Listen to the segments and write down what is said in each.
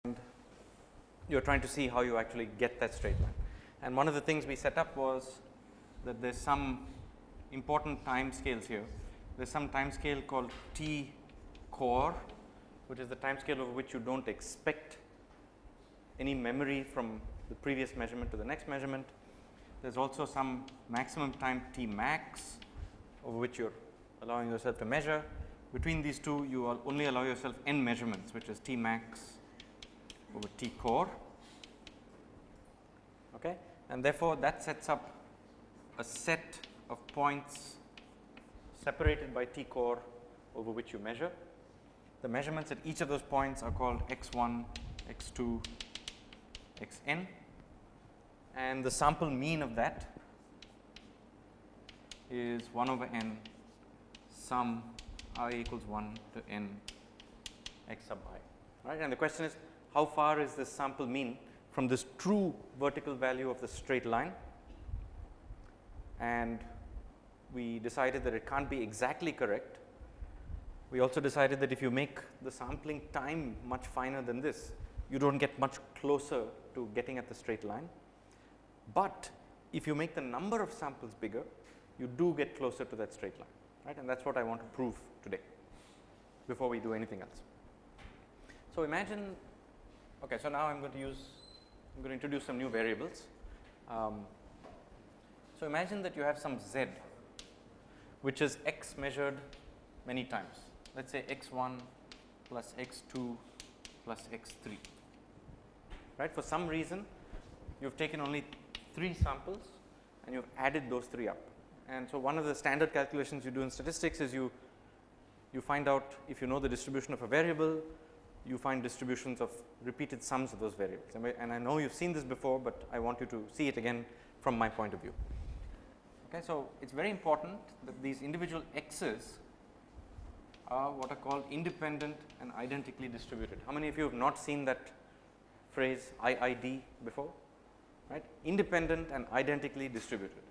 you are trying to see how you actually get that straight line. And one of the things we set up was that there is some important time scales here. There is some time scale called T core, which is the time scale over which you do not expect any memory from the previous measurement to the next measurement. There is also some maximum time T max, over which you are allowing yourself to measure. Between these two, you will only allow yourself n measurements, which is T max over T core. Okay. And therefore, that sets up a set of points separated by T core over which you measure. The measurements at each of those points are called x1, x2, xn, and the sample mean of that is 1 over n sum I equals 1 to n x sub I, right. And the question is, how far is this sample mean from this true vertical value of the straight line? And we decided that it can't be exactly correct. We also decided that if you make the sampling time much finer than this, you do not get much closer to getting at the straight line. But if you make the number of samples bigger, you do get closer to that straight line, right. And that is what I want to prove today before we do anything else. So, imagine, okay, so now I am going to introduce some new variables. So, imagine that you have some z, which is x measured many times. Let us say x1 plus x2 plus x3, right. For some reason, you have taken only 3 samples and you have added those 3 up. And so, one of the standard calculations you do in statistics is you find out, if you know the distribution of a variable, you find distributions of repeated sums of those variables. And I know you have seen this before, but I want you to see it again from my point of view. Okay, so, it is very important that these individual x's are what are called independent and identically distributed. How many of you have not seen that phrase IID before? Right? Independent and identically distributed.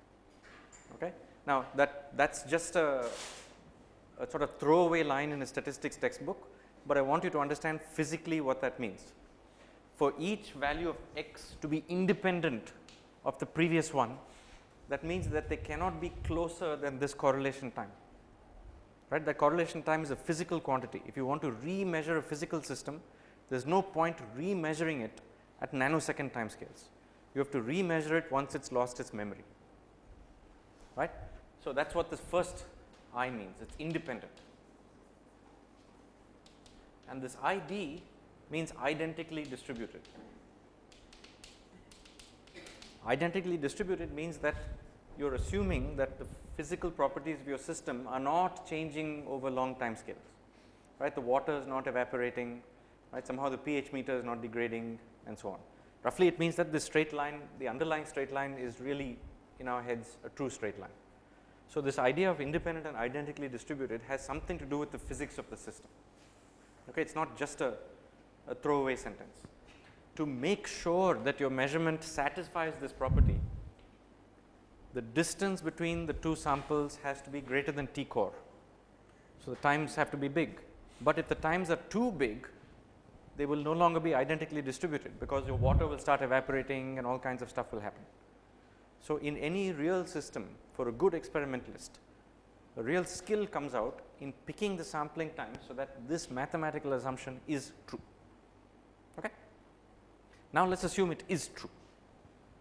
Okay. Now, that is just a sort of throwaway line in a statistics textbook, but I want you to understand physically what that means. For each value of x to be independent of the previous one, that means that they cannot be closer than this correlation time, right. That correlation time is a physical quantity. If you want to re-measure a physical system, there is no point re-measuring it at nanosecond time scales. You have to re-measure it once it has lost its memory, right. So, that is what this first I means, it is independent. And this ID means identically distributed. Identically distributed means that you are assuming that the physical properties of your system are not changing over long time scales, right. The water is not evaporating, right. Somehow the pH meter is not degrading, and so on. Roughly, it means that this straight line, the underlying straight line, is really in our heads a true straight line. So, this idea of independent and identically distributed has something to do with the physics of the system. Okay, it is not just a throwaway sentence. To make sure that your measurement satisfies this property, the distance between the 2 samples has to be greater than T core. So, the times have to be big, but if the times are too big, they will no longer be identically distributed, because your water will start evaporating and all kinds of stuff will happen. So, in any real system, for a good experimentalist, a real skill comes out in picking the sampling time, so that this mathematical assumption is true. Okay. Now, let us assume it is true.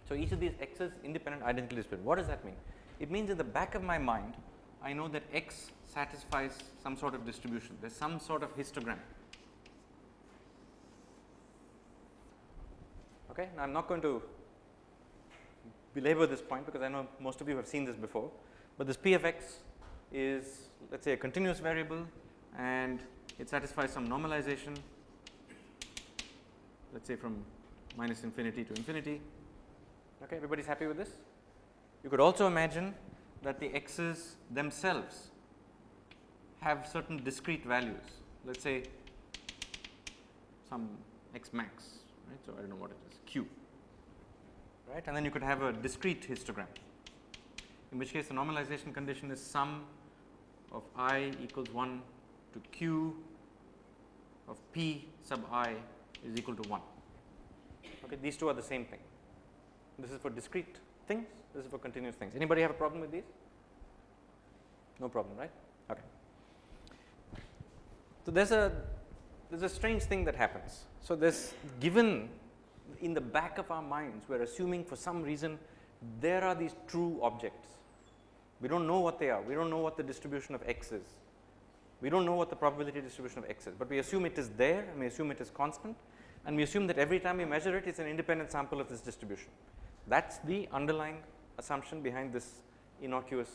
So, each of these x's independent, identically distributed. What does that mean? It means in the back of my mind, I know that x satisfies some sort of distribution. There is some sort of histogram. Okay. Now, I am not going to belabor this point, because I know most of you have seen this before, but this p of x is, let us say, a continuous variable, and it satisfies some normalization, let us say from minus infinity to infinity. Okay. Everybody is happy with this? You could also imagine that the x's themselves have certain discrete values, let us say some x max, right. So, I do not know what it is, q, right. And then you could have a discrete histogram, in which case the normalization condition is sum of I equals 1 to q of p sub I is equal to 1. Okay, these two are the same thing. This is for discrete things, this is for continuous things. Anybody have a problem with these? No problem, right? Okay. So there's a strange thing that happens. So this, given in the back of our minds, we're assuming for some reason there are these true objects. We don't know what they are. We don't know what the distribution of x is. We don't know what the probability distribution of x is, but we assume it is there and we assume it is constant, and we assume that every time we measure it, it's an independent sample of this distribution. That's the underlying assumption behind this innocuous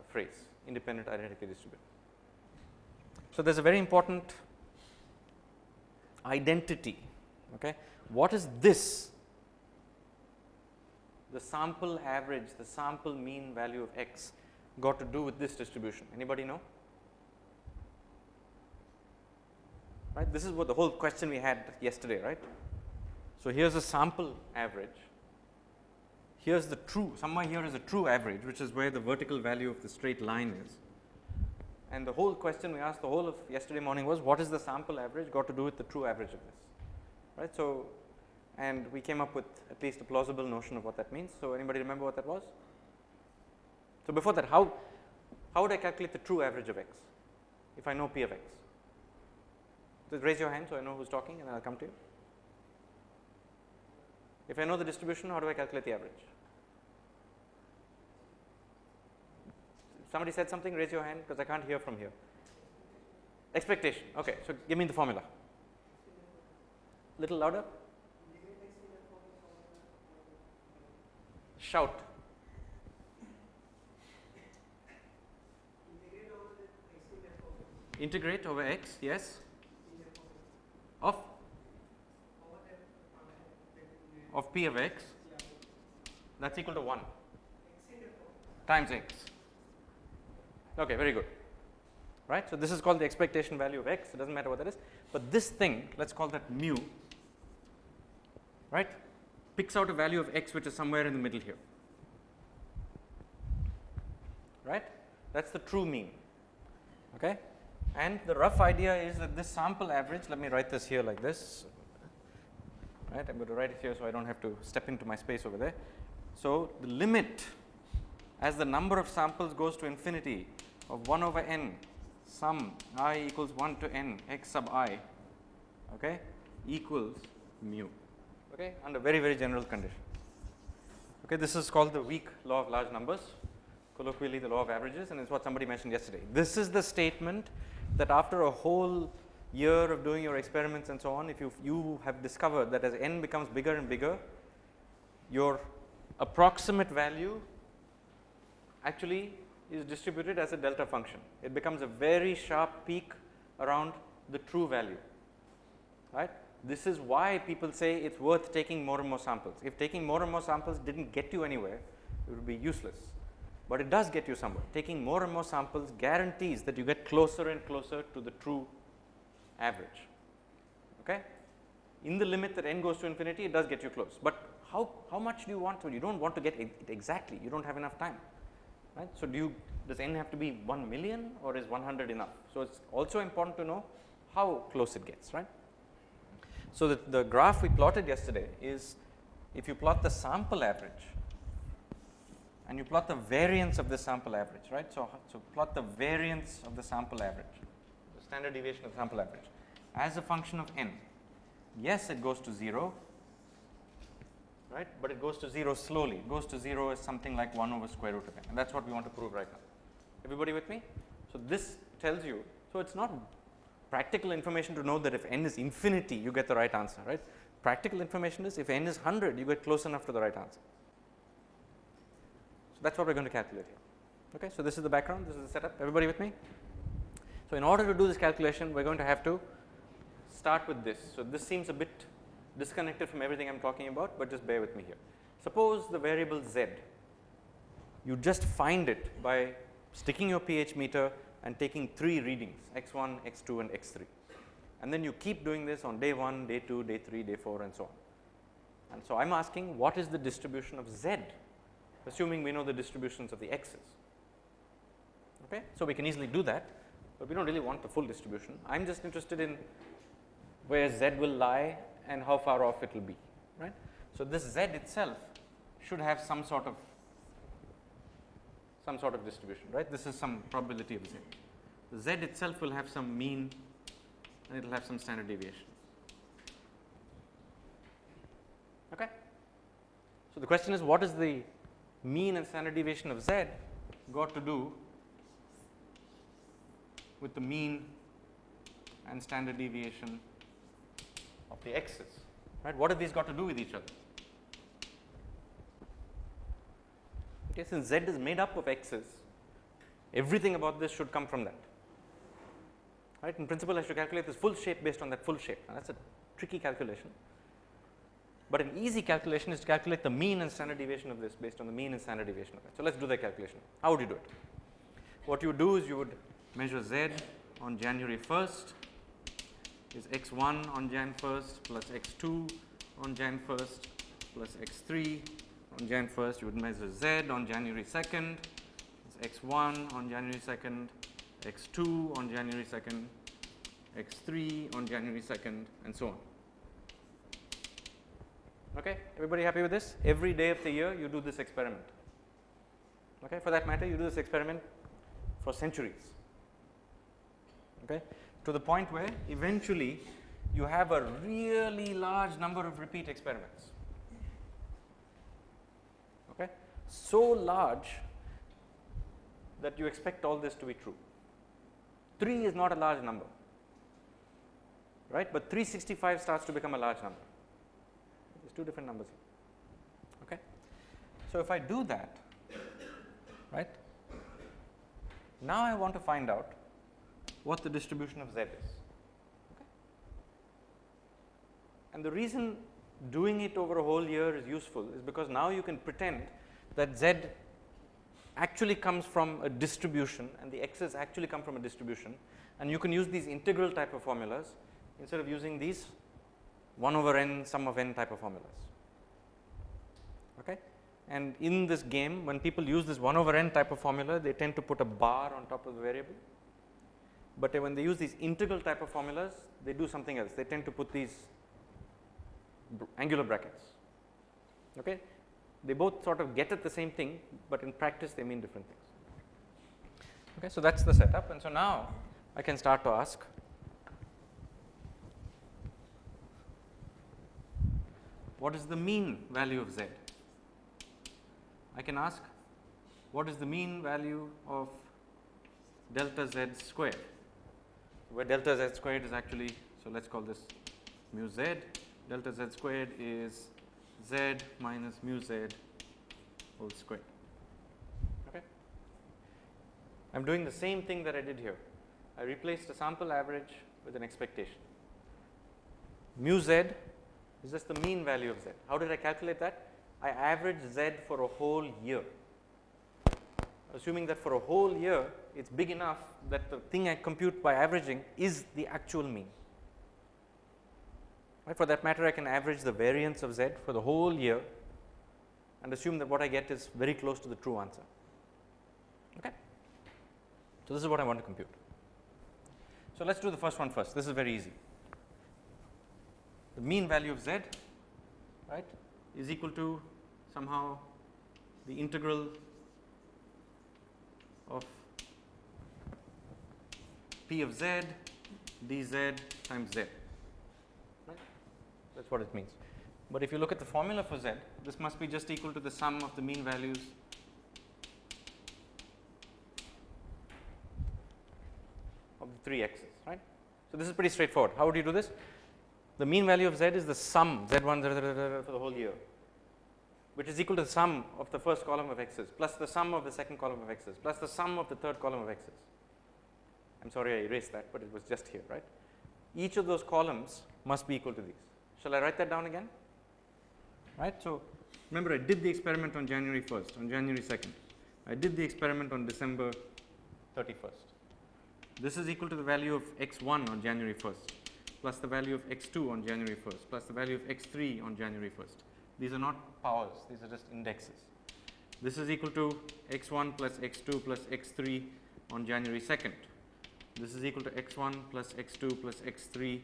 phrase, independent identically distributed. So there's a very important identity. Okay, what is this? The sample average, the sample mean value of x got to do with this distribution? Anybody know? Right, this is what the whole question we had yesterday, right? So here's a sample average. Here's the true, somewhere here is a true average, which is where the vertical value of the straight line is. And the whole question we asked the whole of yesterday morning was, what is the sample average got to do with the true average of this? Right. So, and we came up with at least a plausible notion of what that means. So anybody remember what that was? So before that, how would I calculate the true average of x if I know p of x? Just raise your hand so I know who's talking and I'll come to you. If I know the distribution, how do I calculate the average? If somebody said something, raise your hand because I can't hear from here. Expectation. Okay, so give me the formula. Little louder. Shout. Integrate over x, yes. Of p of x, that's equal to 1 times x. Okay, very good. Right. So this is called the expectation value of x. It doesn't matter what that is, but this thing, let's call that mu. Right, picks out a value of x which is somewhere in the middle here. Right, that's the true mean. Okay, and the rough idea is that this sample average. Let me write this here like this. Right, I'm going to write it here so I don't have to step into my space over there. So the limit as the number of samples goes to infinity of 1 over n sum I equals 1 to n x sub I, okay, equals mu. Okay, under very, very general condition. Okay, this is called the weak law of large numbers, colloquially the law of averages, and it's what somebody mentioned yesterday. This is the statement that after a whole year of doing your experiments and so on, if you have discovered that as n becomes bigger and bigger, your approximate value actually is distributed as a delta function. It becomes a very sharp peak around the true value, right. This is why people say it's worth taking more and more samples. If taking more and more samples didn't get you anywhere, it would be useless, but it does get you somewhere. Taking more and more samples guarantees that you get closer and closer to the true average. Okay, in the limit that n goes to infinity, it does get you close, but how much do you want to? You don't want to get it exactly. You don't have enough time, right? So does n have to be 1 million or is 100 enough? So it's also important to know how close it gets, right? So the graph we plotted yesterday is, if you plot the sample average and you plot the variance of the sample average, right? So plot the variance of the sample average, the standard deviation of the sample average as a function of n. Yes, it goes to 0, right, but it goes to 0 slowly. It goes to 0 as something like 1 over square root of n, and that's what we want to prove right now. Everybody with me? So this tells you, so it's not practical information to know that if n is infinity, you get the right answer, right? Practical information is if n is 100, you get close enough to the right answer. So that's what we're going to calculate here. Okay, so this is the background, this is the setup. Everybody with me? So in order to do this calculation, we're going to have to start with this. So this seems a bit disconnected from everything I'm talking about, but just bear with me here. Suppose the variable z, you just find it by sticking your pH meter and taking 3 readings, x1, x2 and x3, and then you keep doing this on day 1, day 2, day 3, day 4 and so on. And so I'm asking, what is the distribution of z, assuming we know the distributions of the x's. Okay, so we can easily do that, but we don't really want the full distribution. I'm just interested in where z will lie and how far off it will be, right. So, this z itself should have some sort of distribution, right. This is some probability of z. The z itself will have some mean and it will have some standard deviation. Okay. So, the question is, what is the mean and standard deviation of z got to do with the mean and standard deviation of the x's, right. What have these got to do with each other? Okay, since z is made up of x's, everything about this should come from that, right. In principle, I should calculate this full shape based on that full shape, and that is a tricky calculation. But an easy calculation is to calculate the mean and standard deviation of this based on the mean and standard deviation of that. So, let us do that calculation. How would you do it? What you would do is you would measure z on January 1st is x1 on Jan 1st plus x2 on Jan 1st plus x3 on Jan 1st. You would measure z on January 2nd is x1 on January 2nd, x2 on January 2nd, x3 on January 2nd, and so on. Okay, everybody happy with this? Every day of the year you do this experiment. Okay, for that matter, you do this experiment for centuries. Okay, to the point where eventually you have a really large number of repeat experiments. Okay, so large that you expect all this to be true. 3 is not a large number, right? But 365 starts to become a large number. There's two different numbers here. Okay. So, if I do that, right, now I want to find out what the distribution of z is. Okay. And the reason doing it over a whole year is useful is because now you can pretend that z actually comes from a distribution and the x's actually come from a distribution, and you can use these integral type of formulas instead of using these 1 over n sum of n type of formulas. Okay. And in this game, when people use this 1 over n type of formula, they tend to put a bar on top of the variable. But when they use these integral type of formulas, they do something else. They tend to put these angular brackets. Okay. They both sort of get at the same thing, but in practice they mean different things. Okay. So, that is the setup, and so now I can start to ask, what is the mean value of z? I can ask, what is the mean value of delta z squared, where delta z squared is actually, so let us call this mu z, delta z squared is z minus mu z whole squared. Okay. I am doing the same thing that I did here. I replaced a sample average with an expectation. Mu z is just the mean value of z. How did I calculate that? I averaged z for a whole year, assuming that for a whole year it is big enough that the thing I compute by averaging is the actual mean. Right. For that matter, I can average the variance of z for the whole year and assume that what I get is very close to the true answer. Okay. So, this is what I want to compute. So, let us do the first one first. This is very easy. The mean value of z, right, is equal to somehow the integral of p of z dz times z, right. That is what it means. But if you look at the formula for z, this must be just equal to the sum of the mean values of the 3 x's, right. So, this is pretty straightforward. How would you do this? The mean value of z is the sum z1 for the whole year, which is equal to the sum of the first column of x's plus the sum of the second column of x's plus the sum of the third column of x's. I am sorry I erased that, but it was just here, right. Each of those columns must be equal to these. Shall I write that down again? Right. So, remember I did the experiment on January 1st, on January 2nd. I did the experiment on December 31st. This is equal to the value of x1 on January 1st plus the value of x2 on January 1st plus the value of x3 on January 1st. These are not powers, these are just indexes. This is equal to x1 plus x2 plus x3 on January 2nd. This is equal to x1 plus x2 plus x3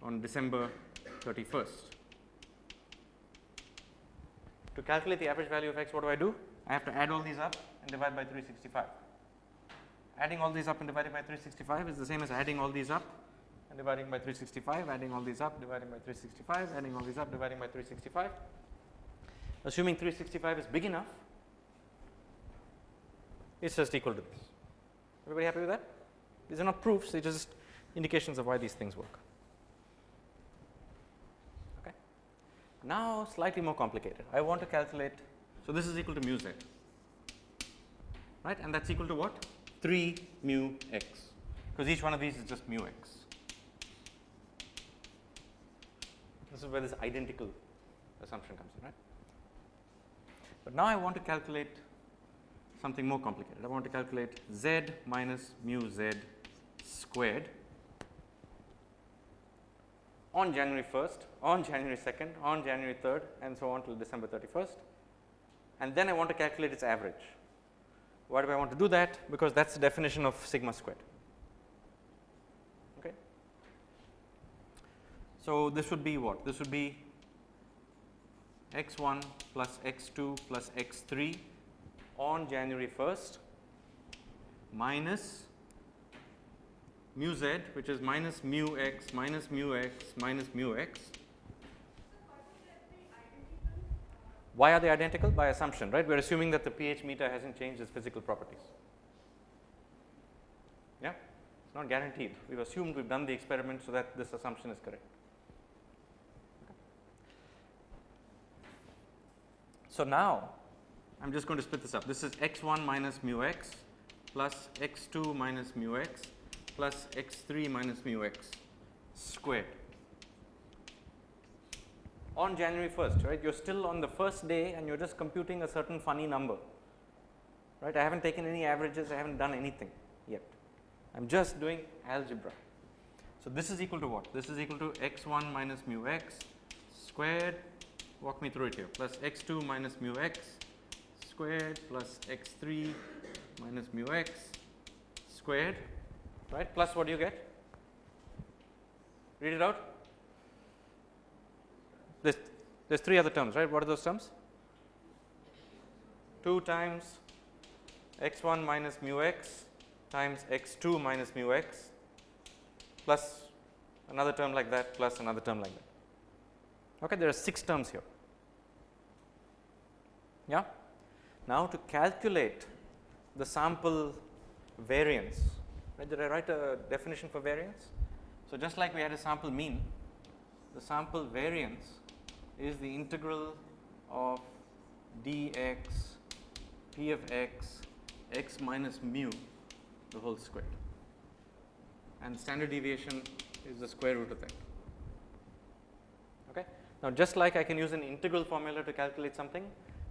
on December 31st. To calculate the average value of x, what do? I have to add all these up and divide by 365. Adding all these up and dividing by 365 is the same as adding all these up and dividing by 365, adding all these up, dividing by 365, adding all these up, dividing by 365. Assuming 365 is big enough, it's just equal to this. Everybody happy with that? These are not proofs, these are just indications of why these things work. Okay. Now slightly more complicated. I want to calculate, so this is equal to mu z, right, and that's equal to what? 3 mu x, because each one of these is just mu x. This is where this identical assumption comes in, right? But now I want to calculate something more complicated. I want to calculate z minus mu z squared on January 1st, on January 2nd, on January 3rd, and so on till December 31st. And then I want to calculate its average. Why do I want to do that? Because that's the definition of sigma squared. Okay. So this would be what? This would be x1 plus x2 plus x3 on January 1st minus mu z, which is minus mu x minus mu x minus mu x. Why are they identical? By assumption, right? We are assuming that the pH meter hasn't changed its physical properties. Yeah, it's not guaranteed. We've assumed, we've done the experiment so that this assumption is correct. Okay. So now I'm just going to split this up. This is x1 minus mu x plus x2 minus mu x plus x3 minus mu x squared. On January 1st, right, you're still on the first day and you're just computing a certain funny number, right. I haven't taken any averages, I haven't done anything yet. I'm just doing algebra. So this is equal to what? This is equal to x1 minus mu x squared, walk me through it here, plus x2 minus mu x squared plus x3 minus mu x squared, right, plus what do you get? Read it out. There's 3 other terms, right? What are those terms? 2 times x1 minus mu x times x2 minus mu x plus another term like that plus another term like that. Okay, there are 6 terms here. Yeah. Now to calculate the sample variance, right? Did I write a definition for variance? So just like we had a sample mean, the sample variance is the integral of dx p of x x minus mu the whole squared, and standard deviation is the square root of that. Okay. Now just like I can use an integral formula to calculate something,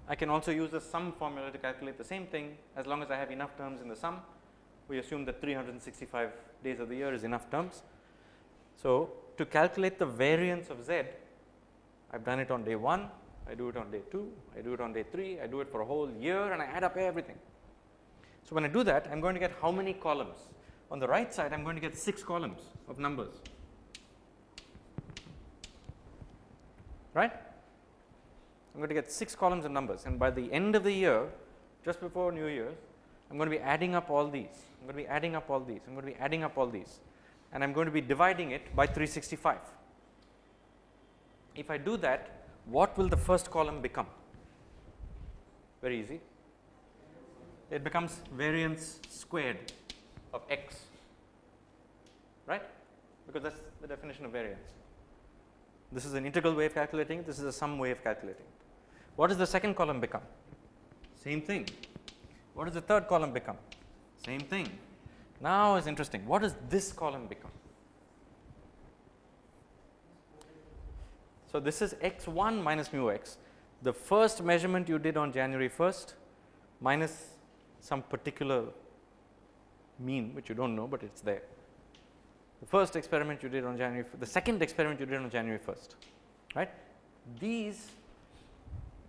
I can also use a sum formula to calculate the same thing as long as I have enough terms in the sum. We assume that 365 days of the year is enough terms. So to calculate the variance of z, I've done it on day 1, I do it on day 2, I do it on day 3, I do it for a whole year and I add up everything. So when I do that, I'm going to get how many columns? On the right side, I'm going to get 6 columns of numbers, right? I'm going to get 6 columns of numbers, and by the end of the year, just before New Year's, I'm going to be adding up all these, I'm going to be adding up all these, I'm going to be adding up all these, and I'm going to be dividing it by 365. If I do that, what will the first column become? Very easy. It becomes variance squared of x, right? Because that's the definition of variance. This is an integral way of calculating it, this is a sum way of calculating it. What does the second column become? Same thing. What does the third column become? Same thing. Now it's interesting. What does this column become? So this is x1 minus mu x, the first measurement you did on January 1st minus some particular mean which you don't know, but it's there. The first experiment you did on January, the second experiment you did on January 1st, right? These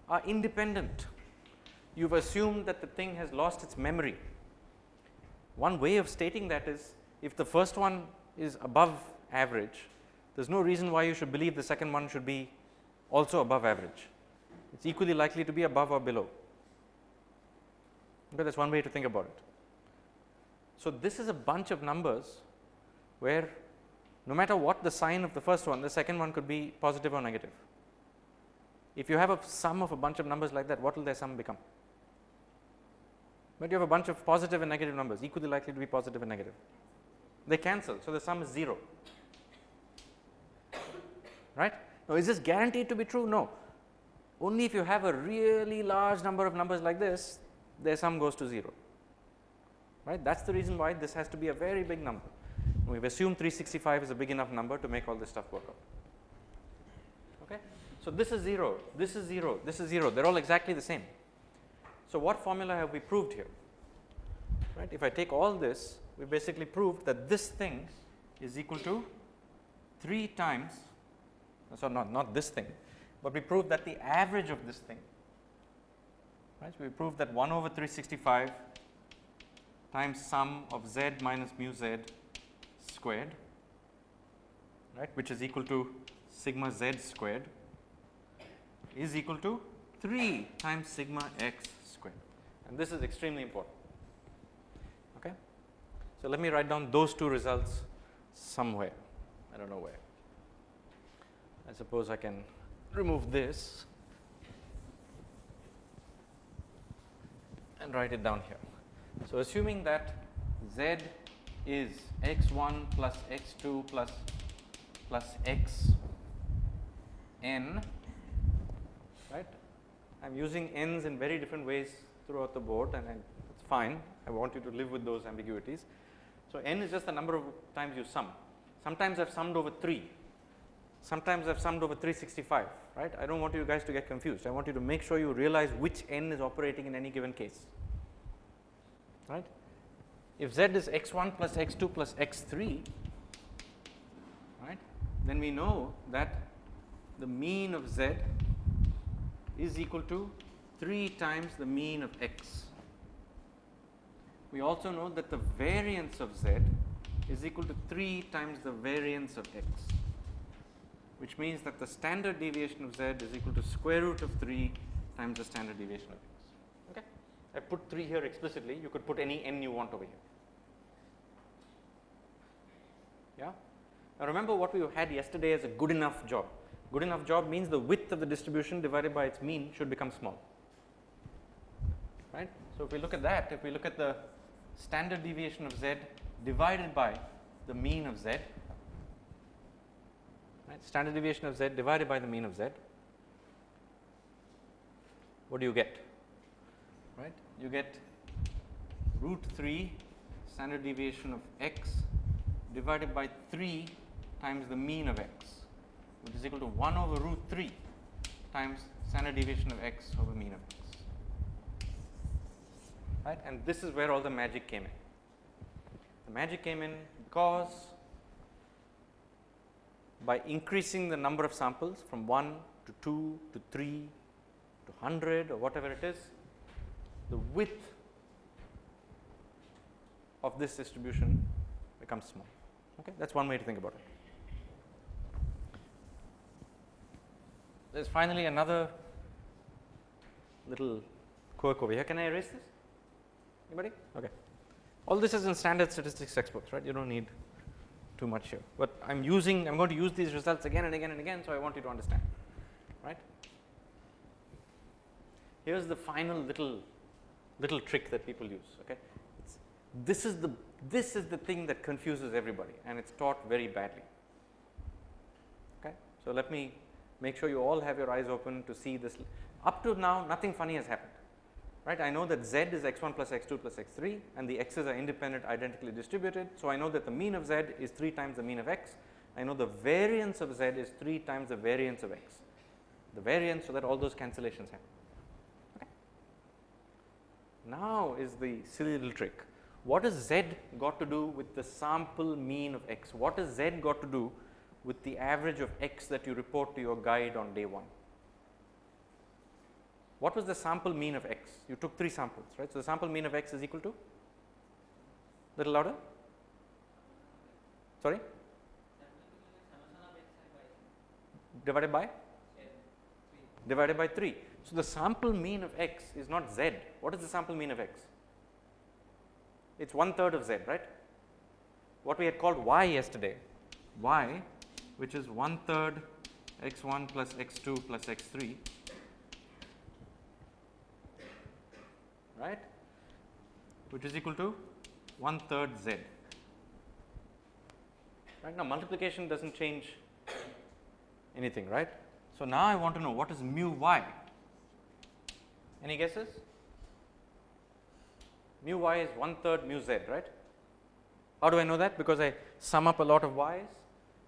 are independent. You've assumed that the thing has lost its memory. One way of stating that is, if the first one is above average, There is no reason why you should believe the second one should be also above average. It is equally likely to be above or below. Okay, that is one way to think about it. So, this is a bunch of numbers where no matter what the sign of the first one, the second one could be positive or negative. If you have a sum of a bunch of numbers like that, what will their sum become? But you have a bunch of positive and negative numbers, equally likely to be positive and negative. They cancel, so the sum is 0. Right? Now, is this guaranteed to be true? No. Only if you have a really large number of numbers like this, their sum goes to 0. Right? That is the reason why this has to be a very big number. We have assumed 365 is a big enough number to make all this stuff work out. Okay? So, this is 0, this is 0, this is 0, they are all exactly the same. So, what formula have we proved here? Right? If I take all this, we basically proved that this thing is equal to 3 times, so not this thing, but we proved that the average of this thing, right? So, we proved that 1 over 365 times sum of z minus mu z squared, right, which is equal to sigma z squared, is equal to 3 times sigma x squared, and this is extremely important. Okay. So, let me write down those two results somewhere, I do not know where. I suppose I can remove this and write it down here. So, assuming that z is x1 plus x2 plus x n, right. I am using n's in very different ways throughout the board, and it is fine. I want you to live with those ambiguities. So, n is just the number of times you sum. Sometimes I have summed over 3, sometimes I have summed over 365, right. I do not want you guys to get confused. I want you to make sure you realize which n is operating in any given case, right. If z is x1 plus x2 plus x3, right, then we know that the mean of z is equal to 3 times the mean of x. We also know that the variance of z is equal to 3 times the variance of x, which means that the standard deviation of z is equal to square root of 3 times the standard deviation of x. Okay. I put 3 here explicitly, you could put any n you want over here. Yeah. Now, remember what we had yesterday as a good enough job. Good enough job means the width of the distribution divided by its mean should become small, right. So, if we look at that, if we look at the standard deviation of z divided by the mean of z, right, standard deviation of z divided by the mean of z, what do you get? Right? You get root 3 standard deviation of x divided by 3 times the mean of x, which is equal to 1 over root 3 times standard deviation of x over mean of x, right. And this is where all the magic came in. The magic came in because by increasing the number of samples from 1 to 2 to 3 to 100 or whatever it is, the width of this distribution becomes small. Okay, that is one way to think about it. There is finally another little quirk over here. Can I erase this? Anybody? Okay. All this is in standard statistics textbooks, right? You do not need too much here, but I am going to use these results again and again and again, so I want you to understand, right. Here is the final little trick that people use. Okay, this is the thing that confuses everybody, and it is taught very badly. Okay, so let me make sure you all have your eyes open to see this. Up to now, nothing funny has happened, right. I know that z is x1 plus x2 plus x3, and the x's are independent, identically distributed. So, I know that the mean of z is 3 times the mean of x. I know the variance of z is 3 times the variance of x. The variance, so that all those cancellations happen. Okay. Now is the silly little trick. What has z got to do with the sample mean of x? What has z got to do with the average of x that you report to your guide on day 1? What was the sample mean of x? You took 3 samples, right. So, the sample mean of x is equal to, little louder, sorry, divided by? Divided by 3. So, the sample mean of x is not z. What is the sample mean of x? It is 1/3 of z, right? What we had called y yesterday, y, which is 1/3 x1 plus x2 plus x3, right, which is equal to 1/3 z. Right now, multiplication does not change anything, right. So, now I want to know what is mu y. Any guesses? Mu y is 1/3 mu z, right. How do I know that? Because I sum up a lot of y's,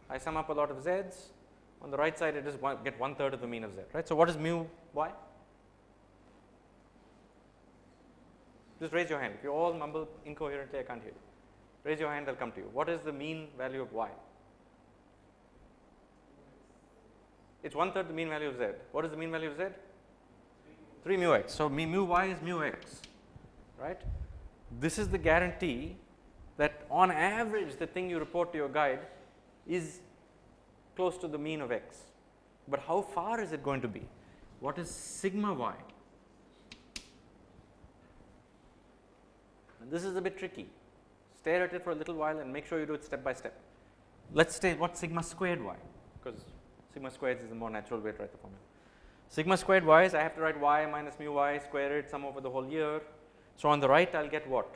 I sum up a lot of z's. On the right side, I just get 1/3 of the mean of z, right. So, what is mu y? Just raise your hand. If you all mumble incoherently, I can't hear you. Raise your hand, I will come to you. What is the mean value of y? It is 1/3 the mean value of z. What is the mean value of z? 3 mu x. So, mu y is mu x, right. This is the guarantee that on average the thing you report to your guide is close to the mean of x, but how far is it going to be? What is sigma y? And this is a bit tricky. Stare at it for a little while and make sure you do it step by step. Let us say what sigma squared y, because sigma squared is the more natural way to write the formula. Sigma squared y is I have to write y minus mu y, square it, sum over the whole year. So, on the right I will get what?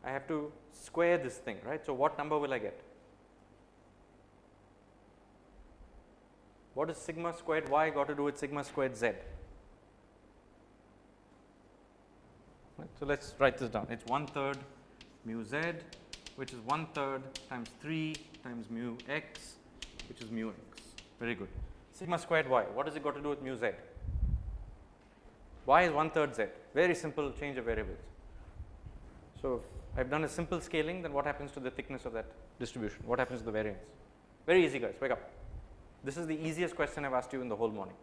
I have to square this thing, right. So, what number will I get? What does sigma squared y got to do with sigma squared z? Right. So, let us write this down. It is 1/3 mu z, which is 1/3 times 3 times mu x, which is mu x. Very good. Sigma squared y, what does it got to do with mu z? Y is 1/3 z, very simple change of variables. So, if I have done a simple scaling, then what happens to the thickness of that distribution? What happens to the variance? Very easy, guys, wake up. This is the easiest question I have asked you in the whole morning.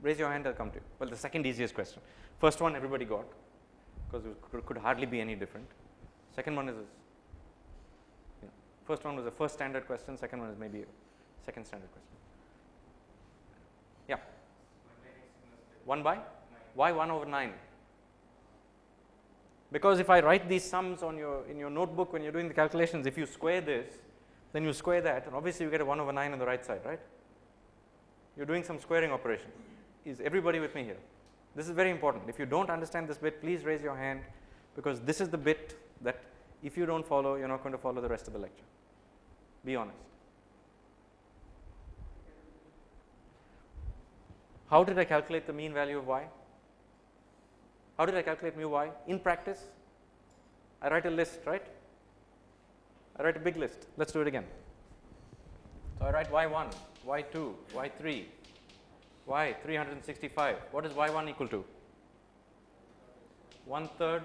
Raise your hand, I will come to you. Well, the second easiest question. First one everybody got, because it could hardly be any different. Second one is, first one was a first standard question, second one is maybe a second standard question. Yeah. 1 by? Why 1 over 9? Because if I write these sums on in your notebook when you are doing the calculations, if you square this, then you square that, and obviously you get a 1 over 9 on the right side, right. You are doing some squaring operation. Is everybody with me here? This is very important. If you do not understand this bit, please raise your hand, because this is the bit that if you do not follow, you are not going to follow the rest of the lecture. Be honest. How did I calculate the mean value of y? How did I calculate mu y? In practice, I write a list, right? I write a big list. Let us do it again. So, I write y1, y2, y3, y 365. What is y1 equal to? 1/3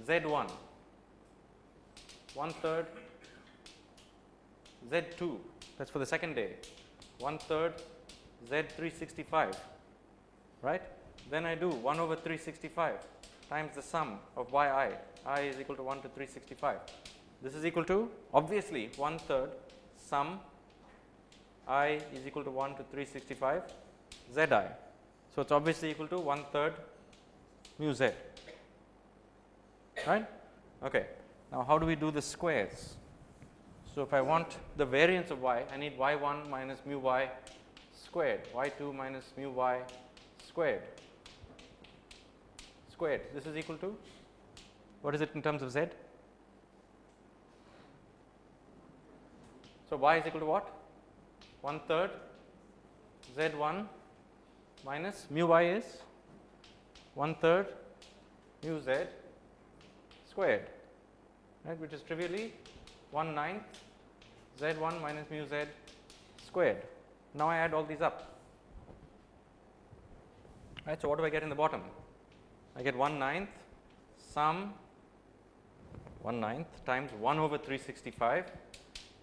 z1, 1/3 z2, that is for the second day, 1/3 z365, right. Then I do 1 over 365 times the sum of yi, I is equal to 1 to 365. This is equal to obviously 1/3 sum I is equal to 1 to 365 zi. So, it is obviously equal to 1/3 mu z, right. Okay. Now, how do we do the squares? So, if I want the variance of y, I need y1 minus mu y squared, y2 minus mu y squared. This is equal to, what is it in terms of z? So, y is equal to what? 1/3 z1 minus mu y is 1/3 mu z squared, right, which is trivially 1/9 z1 minus mu z squared. Now, I add all these up, right. So, what do I get in the bottom? I get 1/9 sum 1/9 times 1 over 365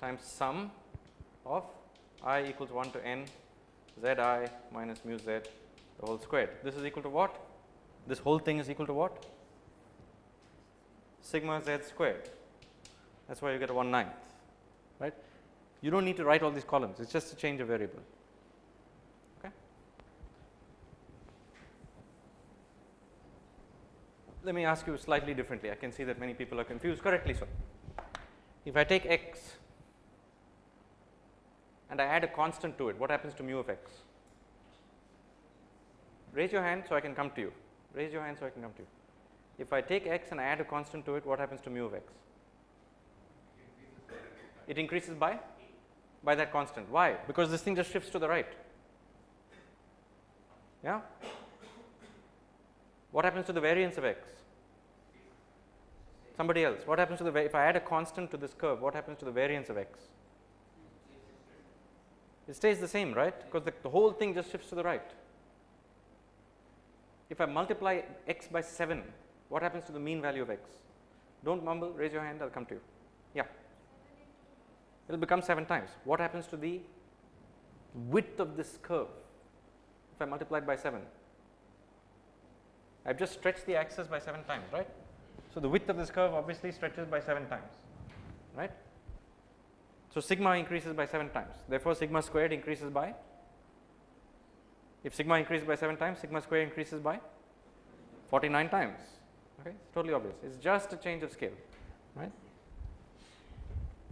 times sum of I equals 1 to n zi minus mu z the whole squared. This is equal to what? This whole thing is equal to what? Sigma z squared. That is why you get a 1/9, right? You don't need to write all these columns, it's just a change of variable. Okay. Let me ask you slightly differently. I can see that many people are confused, correctly so. If I take x and I add a constant to it, what happens to mu of x? Raise your hand so I can come to you. Raise your hand so I can come to you. If I take x and I add a constant to it, what happens to mu of x? It increases by that constant. Why? Because this thing just shifts to the right. Yeah? What happens to the variance of x? Somebody else. What happens to the, if I add a constant to this curve, what happens to the variance of x? It stays the same, right? Because the whole thing just shifts to the right. If I multiply x by 7, what happens to the mean value of x? Don't mumble, raise your hand, I'll come to you. Yeah. It will become 7 times. What happens to the width of this curve if I multiply it by 7? I've just stretched the axis by 7 times, right? So the width of this curve obviously stretches by 7 times, right? So sigma increases by 7 times. Therefore, sigma squared increases by, if sigma increases by 7 times, sigma squared increases by 49 times. Okay, it's totally obvious. It's just a change of scale, right?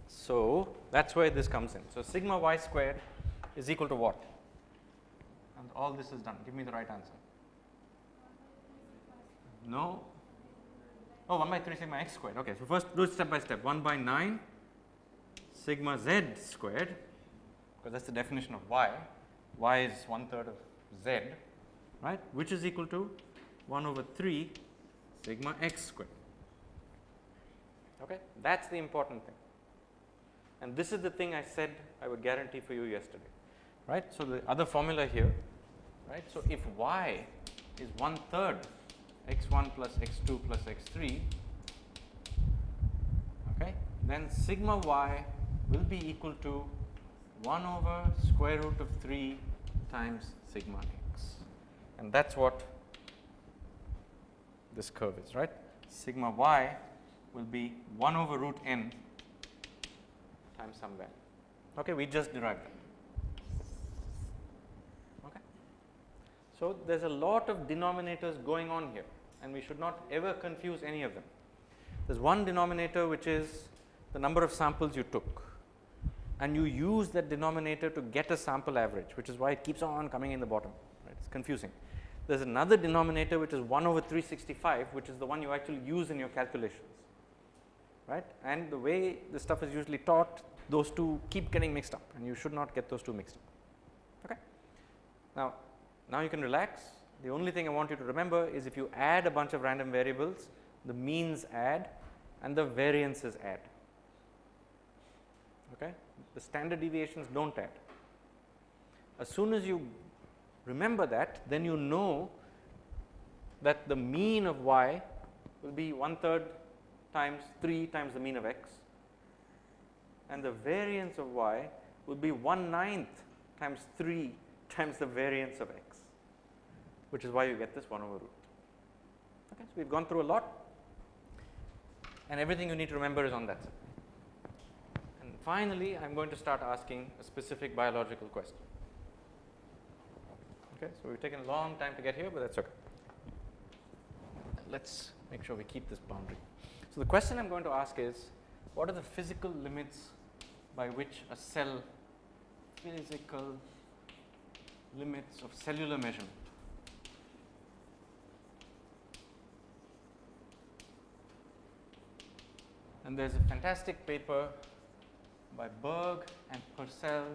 So that's where this comes in. So sigma y squared is equal to what? And all this is done. Give me the right answer. No. Oh, 1 by 3 sigma x squared. Okay, so first do it step by step. 1 by 9 sigma z squared, because that's the definition of y. Y is 1/3 of z, right? Which is equal to 1 over 3 sigma x squared. Okay, that's the important thing. And this is the thing I said I would guarantee for you yesterday, right? So the other formula here, right? So if y is 1/3 x1 plus x2 plus x3, okay, then sigma y will be equal to 1 over square root of 3 times sigma x. And that's what this curve is, right? Sigma y will be 1 over root n times some value. Okay, we just derived that. Okay. So there's a lot of denominators going on here, and we should not ever confuse any of them. There's one denominator which is the number of samples you took, and you use that denominator to get a sample average, which is why it keeps on coming in the bottom, right? It's confusing. There's another denominator which is 1 over 365, which is the one you actually use in your calculations, right? And the way this stuff is usually taught, those two keep getting mixed up, and you should not get those two mixed up. Okay. Now you can relax. The only thing I want you to remember is if you add a bunch of random variables, the means add and the variances add. Okay. The standard deviations don't add. As soon as you remember that, then you know that the mean of y will be 1/3 times 3 times the mean of x, and the variance of y will be 1/9 times 3 times the variance of x, which is why you get this 1 over root. Okay, so we've gone through a lot, and everything you need to remember is on that side. And finally, I'm going to start asking a specific biological question. Okay, so we've taken a long time to get here, but that's okay. Let's make sure we keep this boundary. So the question I'm going to ask is, what are the physical limits by which a cell, physical limits of cellular measurement? And there's a fantastic paper by Berg and Purcell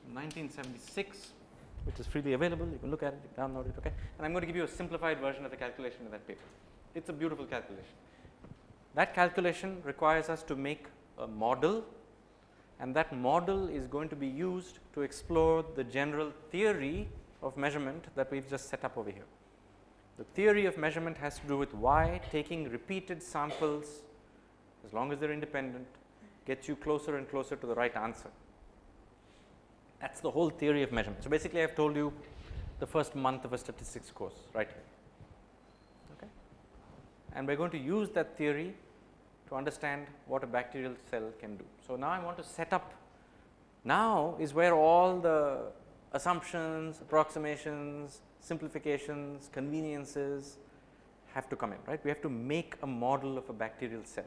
in 1976, which is freely available. You can look at it, you can download it, okay? And I'm going to give you a simplified version of the calculation of that paper. It's a beautiful calculation. That calculation requires us to make a model, and that model is going to be used to explore the general theory of measurement that we've just set up over here. The theory of measurement has to do with y taking repeated samples, as long as they're independent, gets you closer and closer to the right answer. That's the whole theory of measurement. So basically, I've told you the first month of a statistics course right here. Okay? And we're going to use that theory to understand what a bacterial cell can do. So, now I want to set up, now is where all the assumptions, approximations, simplifications, conveniences have to come in, right. We have to make a model of a bacterial cell,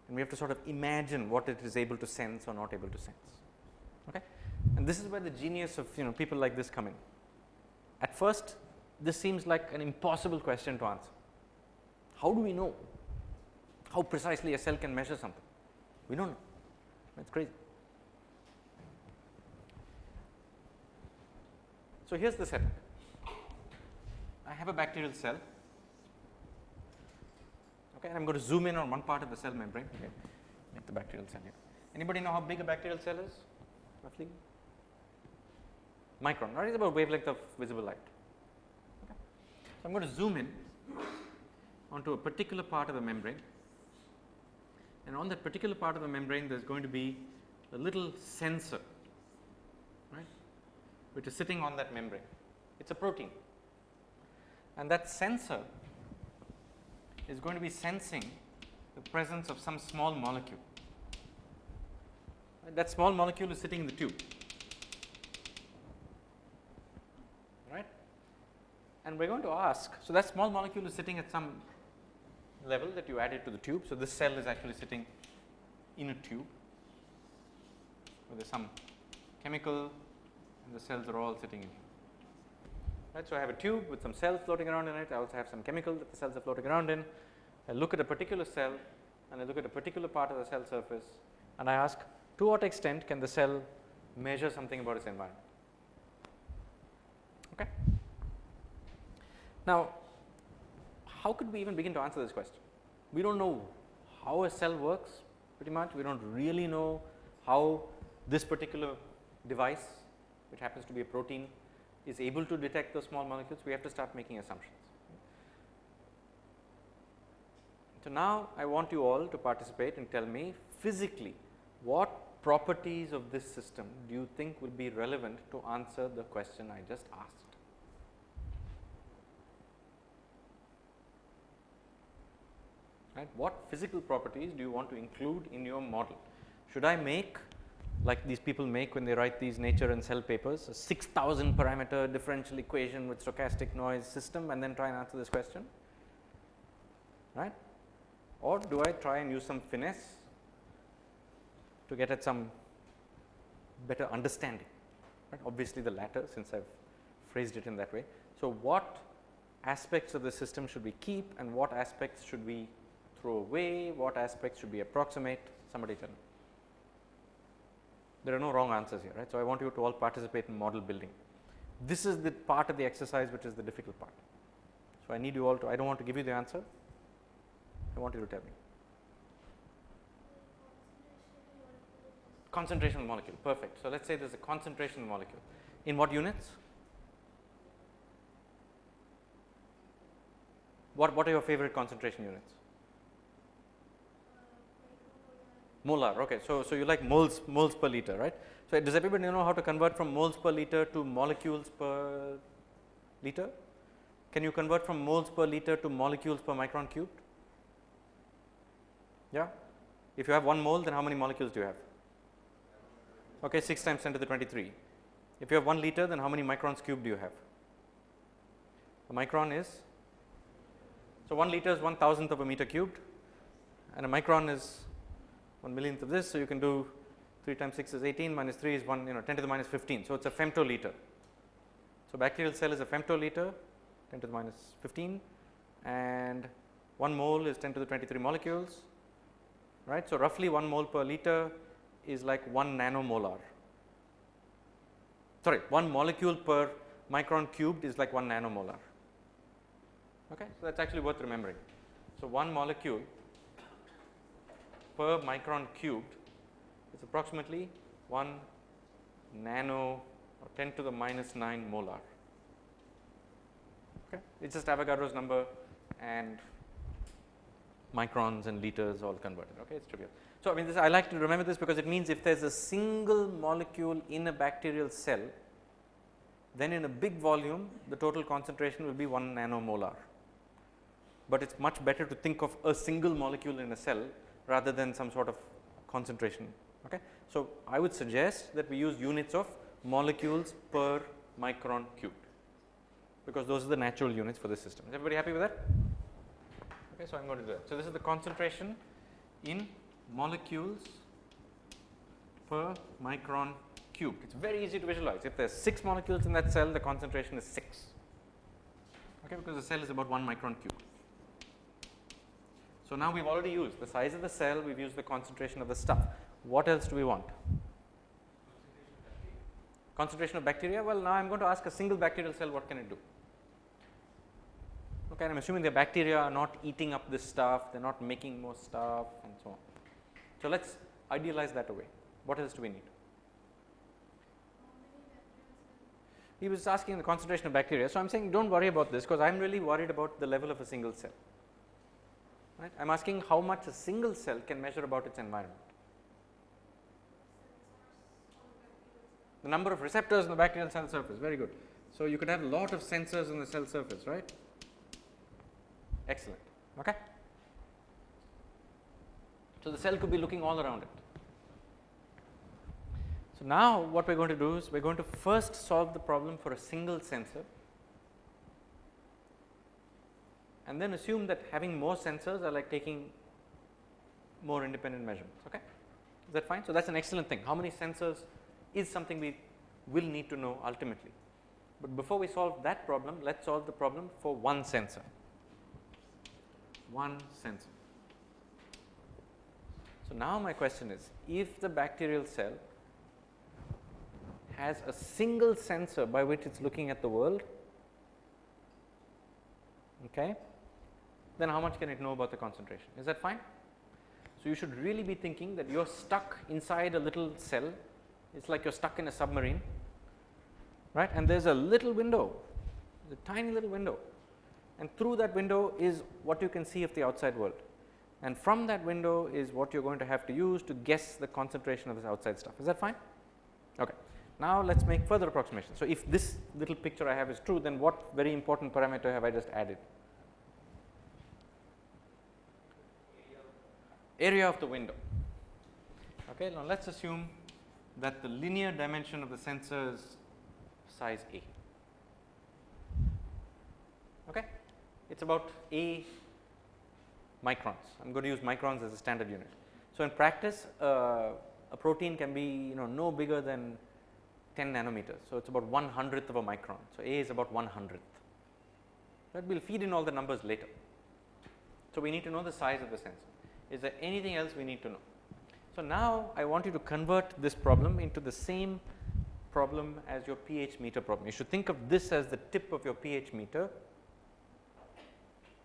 and we have to sort of imagine what it is able to sense or not able to sense. Okay. And this is where the genius of people like this come in. At first, this seems like an impossible question to answer. How do we know how precisely a cell can measure something? We don't know. That's crazy. So, here is the setup. I have a bacterial cell, okay, and I am going to zoom in on one part of the cell membrane. Okay. Make the bacterial cell here. Anybody know how big a bacterial cell is roughly? Micron, right? It's about wavelength of visible light. Okay. So, I am going to zoom in onto a particular part of the membrane, and on that particular part of the membrane there is going to be a little sensor, right, which is sitting on that membrane. It is a protein, and that sensor is going to be sensing the presence of some small molecule. That small molecule is sitting in the tube, right, and we are going to ask, so that small molecule is sitting at some level that you added to the tube. So, this cell is actually sitting in a tube where there is some chemical and the cells are all sitting in here, right. So, I have a tube with some cells floating around in it. I also have some chemical that the cells are floating around in. I look at a particular cell and I look at a particular part of the cell surface, and I ask, to what extent can the cell measure something about its environment? Okay. Now, how could we even begin to answer this question? We do not know how a cell works pretty much. We do not really know how this particular device, which happens to be a protein, is able to detect those small molecules. We have to start making assumptions. So, now I want you all to participate and tell me physically what properties of this system do you think will be relevant to answer the question I just asked. Right? What physical properties do you want to include in your model? Should I make, like these people make when they write these Nature and Cell papers, a 6,000 parameter differential equation with stochastic noise system and then try and answer this question, right? Or do I try and use some finesse to get at some better understanding, right? Obviously, the latter, since I have phrased it in that way. So, what aspects of the system should we keep and what aspects should we throw away, what aspects should we approximate? Somebody tell me. There are no wrong answers here, right. So, I want you to all participate in model building. This is the part of the exercise which is the difficult part. So, I need you all to, I do not want to give you the answer, I want you to tell me. Concentration molecule, perfect. So, let us say there is a concentration molecule. In what units? What are your favorite concentration units? Molar, okay. So, you like moles per liter, right. So, does everybody know how to convert from moles per liter to molecules per liter? Can you convert from moles per liter to molecules per micron cubed? Yeah. If you have 1 mole, then how many molecules do you have? Okay, 6 times 10 to the 23. If you have 1 liter, then how many microns cubed do you have? A micron is, so 1 liter is 1,000th of a meter cubed, and a micron is 1 millionth of this. So, you can do 3 times 6 is 18 minus 3 is 1, 10 to the minus 15. So, it is a femtoliter. So, bacterial cell is a femtoliter, 10 to the minus 15, and 1 mole is 10 to the 23 molecules, right. So, roughly 1 mole per liter is like 1 nanomolar, sorry, 1 molecule per micron cubed is like 1 nanomolar. Okay. So, that is actually worth remembering. So, 1 molecule per micron cubed is approximately 1 nano or 10 to the minus 9 molar. Okay. It is just Avogadro's number and microns and liters all converted. Okay. It is trivial. So, I mean this, I like to remember this because it means if there is a single molecule in a bacterial cell, then in a big volume the total concentration will be 1 nanomolar. but it's much better to think of a single molecule in a cell rather than some sort of concentration. Okay. So, I would suggest that we use units of molecules per micron cubed, because those are the natural units for this system. Is everybody happy with that? Okay, so I am going to do that. So, this is the concentration in molecules per micron cubed. It is very easy to visualize. If there are 6 molecules in that cell, the concentration is 6, okay, because the cell is about 1 micron cubed. So, now we have already used the size of the cell, we have used the concentration of the stuff. What else do we want? Concentration of bacteria. Well, now I am going to ask a single bacterial cell, what can it do? Okay, I am assuming the bacteria are not eating up this stuff, they are not making more stuff and so on. So, let us idealize that away. What else do we need? He was asking the concentration of bacteria. So, I am saying do not worry about this, because I am really worried about the level of a single cell. Right? I am asking how much a single cell can measure about its environment. The number of receptors in the bacterial cell surface, very good. So, you could have a lot of sensors on the cell surface, right? Excellent. Okay. So, the cell could be looking all around it. So, now what we are going to do is we are going to first solve the problem for a single sensor, and then assume that having more sensors are like taking more independent measurements. Okay. Is that fine? So, that is an excellent thing. How many sensors is something we will need to know ultimately. But before we solve that problem, let us solve the problem for one sensor. One sensor. So, now my question is, if the bacterial cell has a single sensor by which it is looking at the world, okay, then how much can it know about the concentration? Is that fine? So, you should really be thinking that you are stuck inside a little cell. It is like you are stuck in a submarine, right, and there is a little window, a tiny little window, and through that window is what you can see of the outside world, and from that window is what you are going to have to use to guess the concentration of this outside stuff. Is that fine? Okay. Now, let us make further approximations. So, if this little picture I have is true, then what very important parameter have I just added? Area of the window. Okay. Now, let us assume that the linear dimension of the sensor is size A. Okay. It is about A microns. I am going to use microns as a standard unit. So, in practice, a protein can be no bigger than 10 nanometers. So, it is about 1/100th of a micron. So, A is about 1/100th. Right. We will feed in all the numbers later. So, we need to know the size of the sensor. Is there anything else we need to know? So, now I want you to convert this problem into the same problem as your pH meter problem. You should think of this as the tip of your pH meter,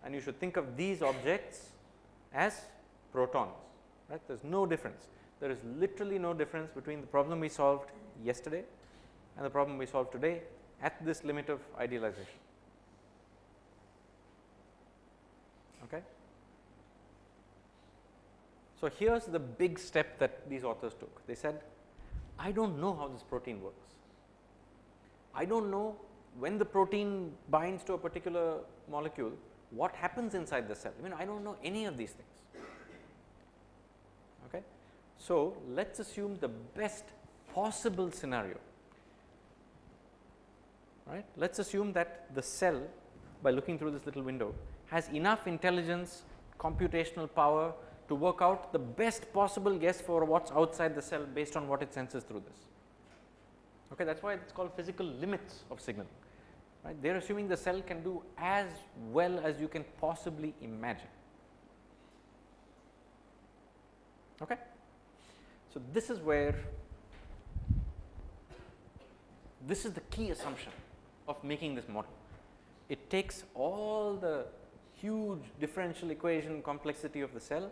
and you should think of these objects as protons, right. There is no difference. There is literally no difference between the problem we solved yesterday and the problem we solved today at this limit of idealization. Okay. So, here is the big step that these authors took. They said, I do not know how this protein works. I do not know when the protein binds to a particular molecule, what happens inside the cell. I do not know any of these things. Okay. So, let us assume the best possible scenario. Right. Let us assume that the cell, by looking through this little window, has enough intelligence, computational power to work out the best possible guess for what is outside the cell based on what it senses through this. Okay, that is why it is called physical limits of signaling. Right? They are assuming the cell can do as well as you can possibly imagine. Okay. So, this is where this is the key assumption of making this model. It takes all the huge differential equation complexity of the cell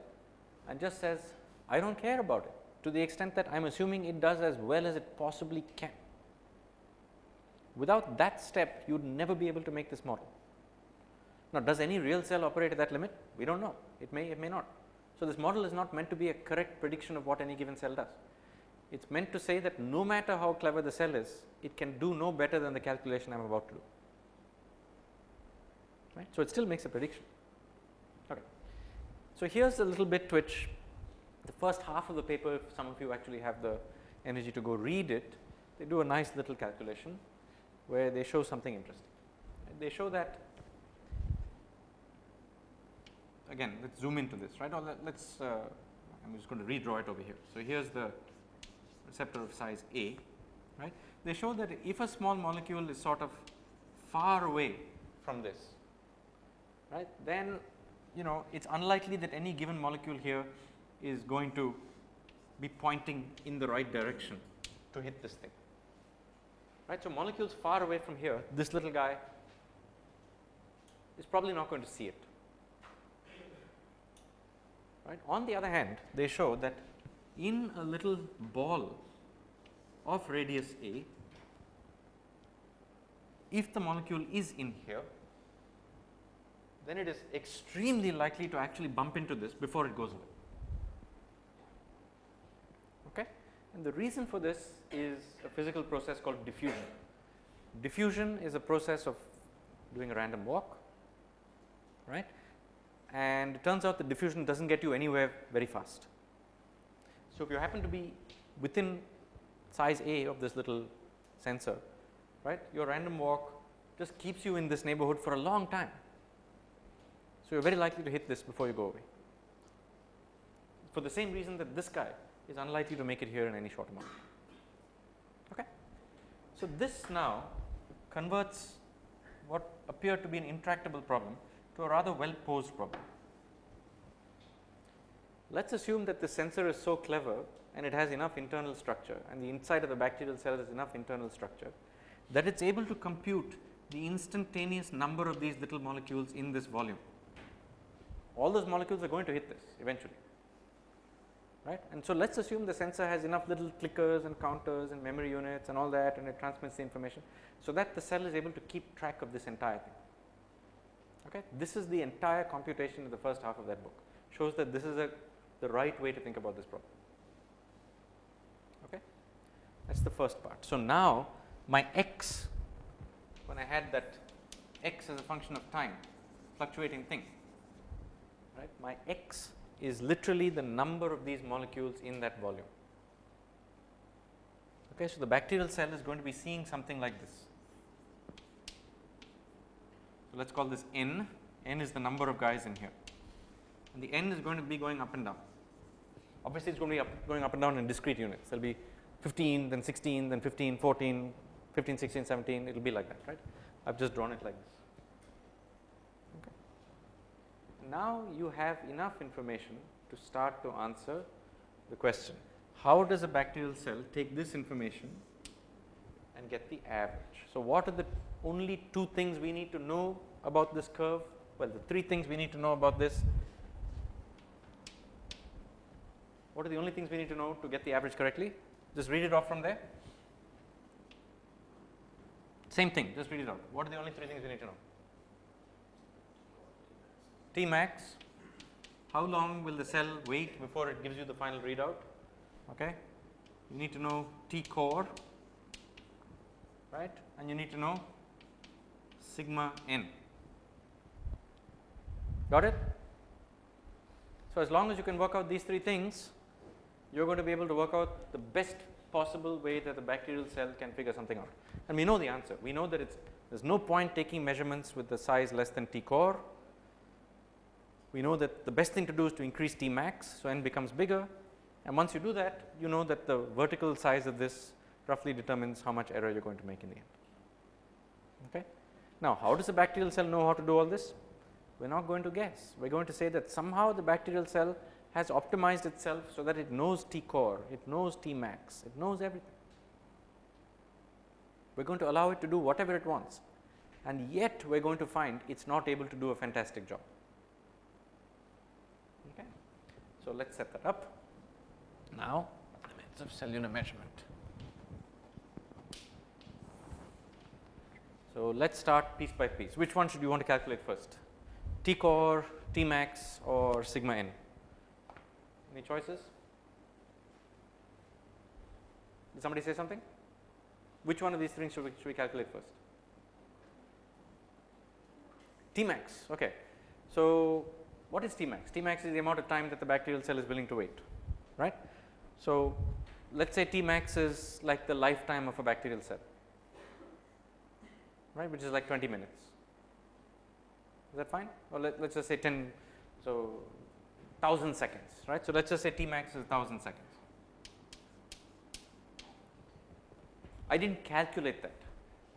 and just says, I do not care about it, to the extent that I am assuming it does as well as it possibly can. Without that step, you would never be able to make this model. Now, does any real cell operate at that limit? We do not know. It may not. So, this model is not meant to be a correct prediction of what any given cell does. It is meant to say that no matter how clever the cell is, it can do no better than the calculation I am about to do. Right? So, it still makes a prediction. Okay. So here's a little bit which the first half of the paper, if some of you actually have the energy to go read it, they do a nice little calculation where they show something interesting. They show that, again, let's zoom into this, right? Or let's, I'm just going to redraw it over here. So here's the receptor of size A, right? They show that if a small molecule is sort of far away from this, right, then it's unlikely that any given molecule here is going to be pointing in the right direction to hit this thing, right. So molecules far away from here, this little guy is probably not going to see it, right. On the other hand, they show that in a little ball of radius A, if the molecule is in here, then it is extremely likely to actually bump into this before it goes away. Okay? And the reason for this is a physical process called diffusion. Diffusion is a process of doing a random walk, right? And it turns out that diffusion doesn't get you anywhere very fast. So if you happen to be within size A of this little sensor, right, your random walk just keeps you in this neighborhood for a long time. So you are very likely to hit this before you go away, for the same reason that this guy is unlikely to make it here in any short amount. Okay. So this now converts what appeared to be an intractable problem to a rather well posed problem. Let us assume that the sensor is so clever and it has enough internal structure, and the inside of the bacterial cell has enough internal structure, that it is able to compute the instantaneous number of these little molecules in this volume. All those molecules are going to hit this eventually, right. And so let us assume the sensor has enough little clickers and counters and memory units and all that, and it transmits the information so that the cell is able to keep track of this entire thing. Okay. This is the entire computation in the first half of that book, shows that this is the right way to think about this problem. Okay. That is the first part. So now my x, when I had that x as a function of time, fluctuating thing, right, my x is literally the number of these molecules in that volume. Okay, so the bacterial cell is going to be seeing something like this. So let us call this n. N is the number of guys in here, and the n is going to be going up and down. Obviously, it's going to be going up and down in discrete units. There will be 15, then 16, then 15, 14, 15, 16, 17. It will be like that, right? I have just drawn it like this. Now you have enough information to start to answer the question, how does a bacterial cell take this information and get the average? So what are the only two things we need to know about this curve? Well, the three things we need to know about this. What are the only things we need to know to get the average correctly? Just read it off from there. Same thing, just read it out. What are the only three things we need to know? T max, how long will the cell wait before it gives you the final readout? Okay. You need to know T core, right, and you need to know sigma n. Got it? So as long as you can work out these three things, you are going to be able to work out the best possible way that the bacterial cell can figure something out. And we know the answer. We know that there is no point taking measurements with the size less than T core. We know that the best thing to do is to increase T max, so n becomes bigger, and once you do that, you know that the vertical size of this roughly determines how much error you are going to make in the end. Okay. Now, how does a bacterial cell know how to do all this? We are not going to guess. We are going to say that somehow the bacterial cell has optimized itself so that it knows T core, it knows T max, it knows everything. We are going to allow it to do whatever it wants, and yet we are going to find it is not able to do a fantastic job. Okay. So let us set that up. Now, limits of cellular measurement. So let us start piece by piece. Which one should you want to calculate first? T core, T max, or sigma n? Any choices? Did somebody say something? Which one of these things should we calculate first? T max. Okay. So what is Tmax? Tmax is the amount of time that the bacterial cell is willing to wait, right. So, let us say Tmax is like the lifetime of a bacterial cell, right, which is like 20 minutes. Is that fine? Or let us just say 10, so 1000 seconds, right. So, let us just say Tmax is 1000 seconds. I did not calculate that.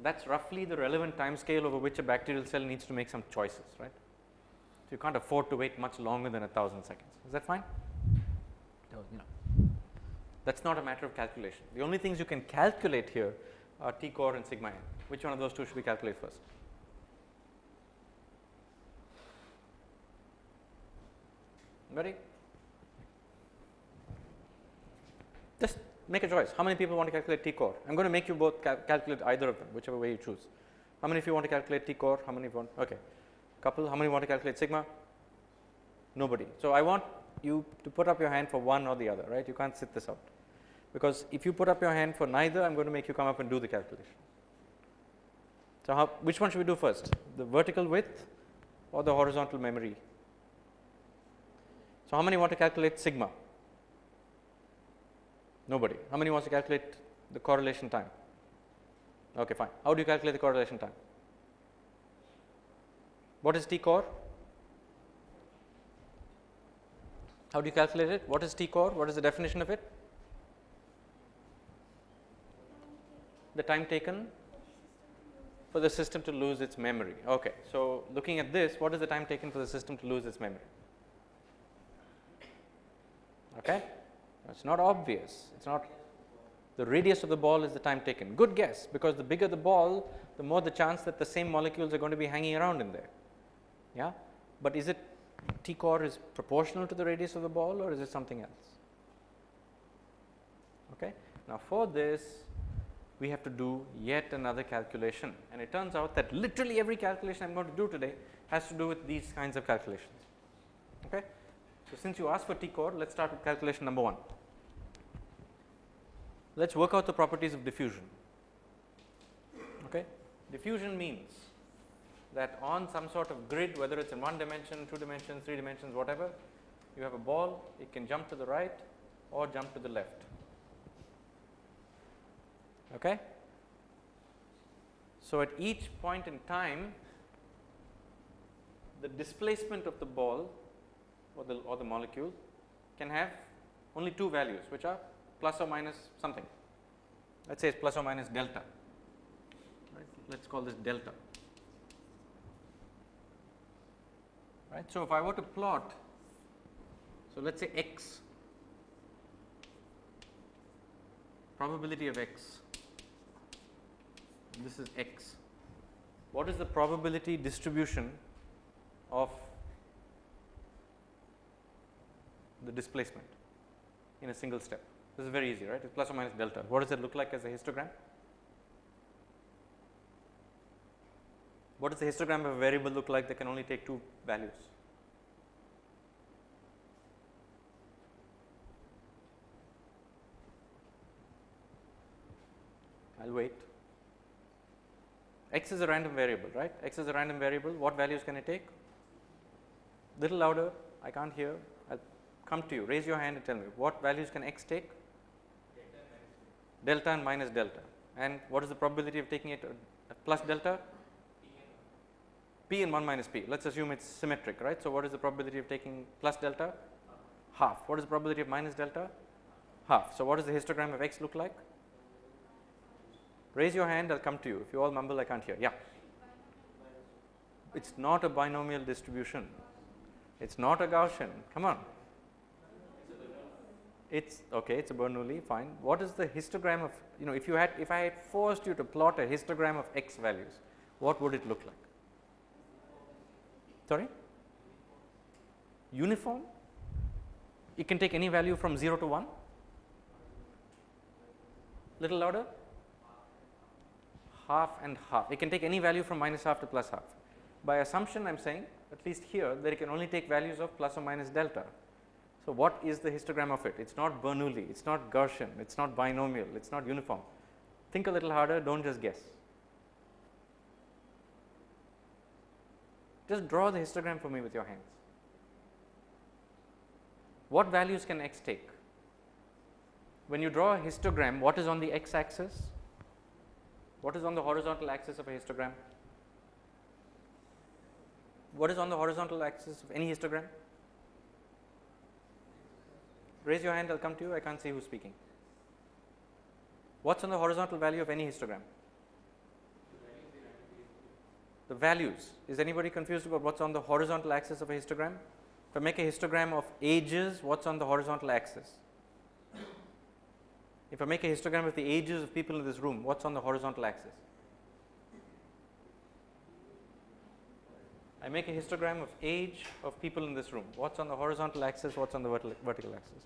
That is roughly the relevant time scale over which a bacterial cell needs to make some choices, right. So, you can't afford to wait much longer than 1000 seconds. Is that fine? No, that is not a matter of calculation. The only things you can calculate here are T core and sigma n. Which one of those two should we calculate first? Ready? Just make a choice. How many people want to calculate T core? I am going to make you both calculate either of them, whichever way you choose. How many of you want to calculate T core? How many want? Okay. Couple. How many want to calculate sigma? Nobody. So, I want you to put up your hand for one or the other, right. You can't sit this out, because if you put up your hand for neither, I am going to make you come up and do the calculation. So, which one should we do first, the vertical width or the horizontal memory? So, how many want to calculate sigma? Nobody. How many wants to calculate the correlation time? Okay, fine. How do you calculate the correlation time? What is T core? How do you calculate it? What is T core? What is the definition of it? The time taken for the system to lose its memory. Okay. So, looking at this, what is the time taken for the system to lose its memory? Okay. It is not obvious. It is not. The radius of the ball is the time taken. Good guess, because the bigger the ball, the more the chance that the same molecules are going to be hanging around in there. Yeah. But is it T core is proportional to the radius of the ball, or is it something else? Okay. Now, for this we have to do yet another calculation, and it turns out that literally every calculation I am going to do today has to do with these kinds of calculations. Okay. So, since you asked for T core, let us start with calculation number 1. Let us work out the properties of diffusion. Okay. Diffusion means that on some sort of grid, whether it is in 1 dimension, 2 dimensions, 3 dimensions, whatever, you have a ball, it can jump to the right or jump to the left. Okay. So, at each point in time, the displacement of the ball or the molecule can have only 2 values, which are plus or minus something. Let us say it is plus or minus delta. Right. Let us call this delta. Right. So, if I were to plot, so let us say x, probability of x, this is x. What is the probability distribution of the displacement in a single step? This is very easy, right? It is plus or minus delta. What does it look like as a histogram? What does the histogram of a variable look like that can only take 2 values? I will wait. X is a random variable, right? X is a random variable. What values can it take? Little louder, I can't hear. I will come to you. Raise your hand and tell me what values can X take? Delta and minus delta. And what is the probability of taking it plus delta? P and 1 minus P. Let us assume it is symmetric, right. So, what is the probability of taking plus delta? Half. What is the probability of minus delta? Half. So, what does the histogram of X look like? Raise your hand, I will come to you. If you all mumble, I can't hear. Yeah. It is not a binomial distribution. It is not a Gaussian. Come on. It's okay. It's a Bernoulli. Fine. What is the histogram of, if I had forced you to plot a histogram of X values, what would it look like? Sorry? Uniform? It can take any value from 0 to 1? Little louder? Half and half. It can take any value from minus half to plus half. By assumption, I am saying, at least here, that it can only take values of plus or minus delta. So, what is the histogram of it? It is not Bernoulli, it is not Gaussian, it is not binomial, it is not uniform. Think a little harder, do not just guess. Just draw the histogram for me with your hands. What values can x take? When you draw a histogram, what is on the x axis? What is on the horizontal axis of a histogram? What is on the horizontal axis of any histogram? Raise your hand, I will come to you. I can't see who is speaking. What's on the horizontal value of any histogram? The values. Is anybody confused about what's on the horizontal axis of a histogram? If I make a histogram of ages, what's on the horizontal axis? If I make a histogram of the ages of people in this room, what's on the horizontal axis? I make a histogram of age of people in this room. What's on the horizontal axis? What's on the vertical axis?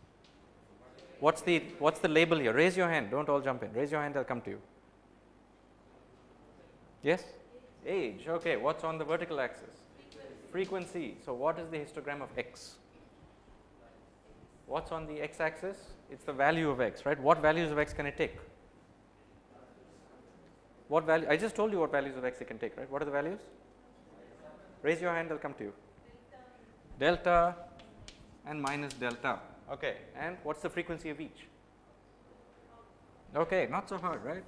What's the label here? Raise your hand. Don't all jump in. Raise your hand. I'll come to you. Yes? Age. Okay. What's on the vertical axis? Frequency. So what is the histogram of x? What's on the x axis? It's the value of x, right? What values of x can it take? What value? I just told you what values of x it can take, right? What are the values? Raise your hand, I'll come to you. Delta and minus delta. Okay. And what's the frequency of each? Okay, not so hard, right?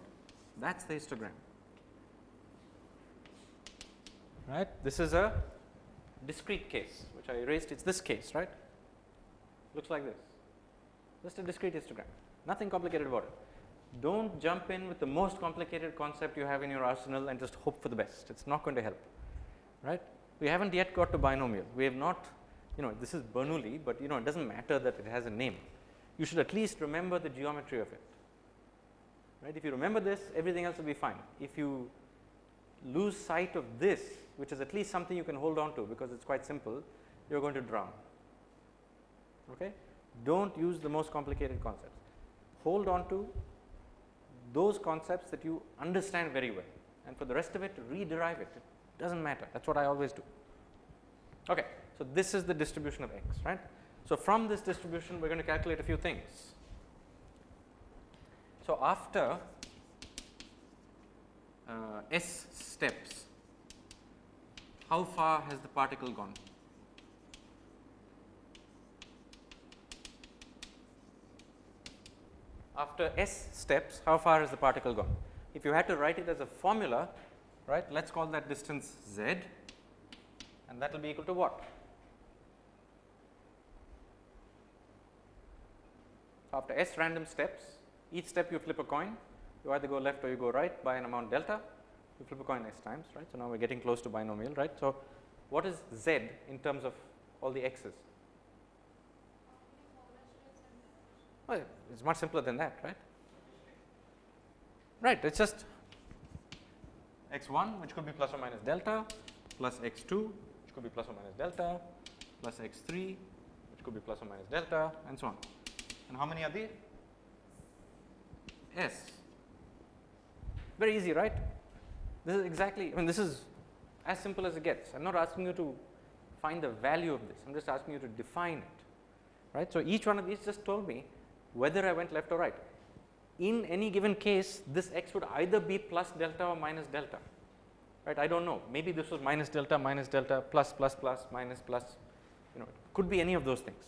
That's the histogram. Right? This is a discrete case, which I erased. It's this case, right? Looks like this. Just a discrete histogram. Nothing complicated about it. Don't jump in with the most complicated concept you have in your arsenal and just hope for the best. It's not going to help, right? We haven't yet got to binomial. We have not, this is Bernoulli, but it doesn't matter that it has a name. You should at least remember the geometry of it, right? If you remember this, everything else will be fine. If you lose sight of this, which is at least something you can hold on to because it's quite simple, you're going to drown. Okay? Don't use the most complicated concepts. Hold on to those concepts that you understand very well, and for the rest of it, rederive it. It doesn't matter. That's what I always do. Okay. So this is the distribution of x, right? So from this distribution, we're going to calculate a few things. So after s steps, how far has the particle gone? After s steps, how far has the particle gone? If you had to write it as a formula, right, let's call that distance z, and that will be equal to what? After s random steps, each step you flip a coin. You either go left or you go right by an amount delta. You flip a coin s times, right? So now we're getting close to binomial, right? So what is z in terms of all the x's? Well, it's much simpler than that, right? Right, it's just x1, which could be plus or minus delta, plus x2, which could be plus or minus delta, plus x3, which could be plus or minus delta, and so on. And how many are there? S. Very easy, right? This is exactly, this is as simple as it gets. I'm not asking you to find the value of this. I'm just asking you to define it, right? So each one of these just told me whether I went left or right. In any given case, this x would either be plus delta or minus delta, right? I don't know. Maybe this was minus delta, plus, minus, plus. It could be any of those things.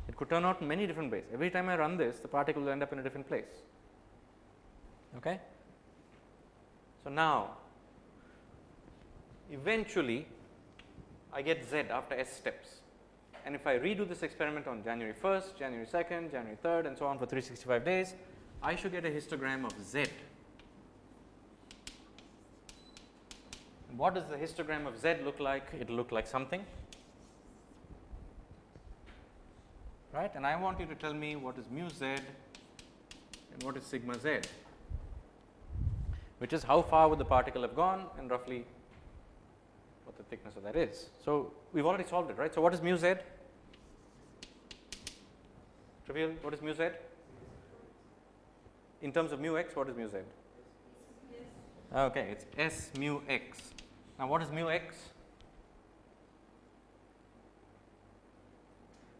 It could turn out in many different ways. Every time I run this, the particle will end up in a different place. Okay? So now, eventually, I get z after s steps. And if I redo this experiment on January 1st, January 2nd, January 3rd, and so on for 365 days, I should get a histogram of z. And what does the histogram of z look like? It will look like something. Right? And I want you to tell me what is mu z and what is sigma z, which is how far would the particle have gone and roughly what the thickness of that is. So we've already solved it, right? So what is mu z? Trivial, what is mu z? In terms of mu x, what is mu z? Okay, it's s mu x. Now what is mu x?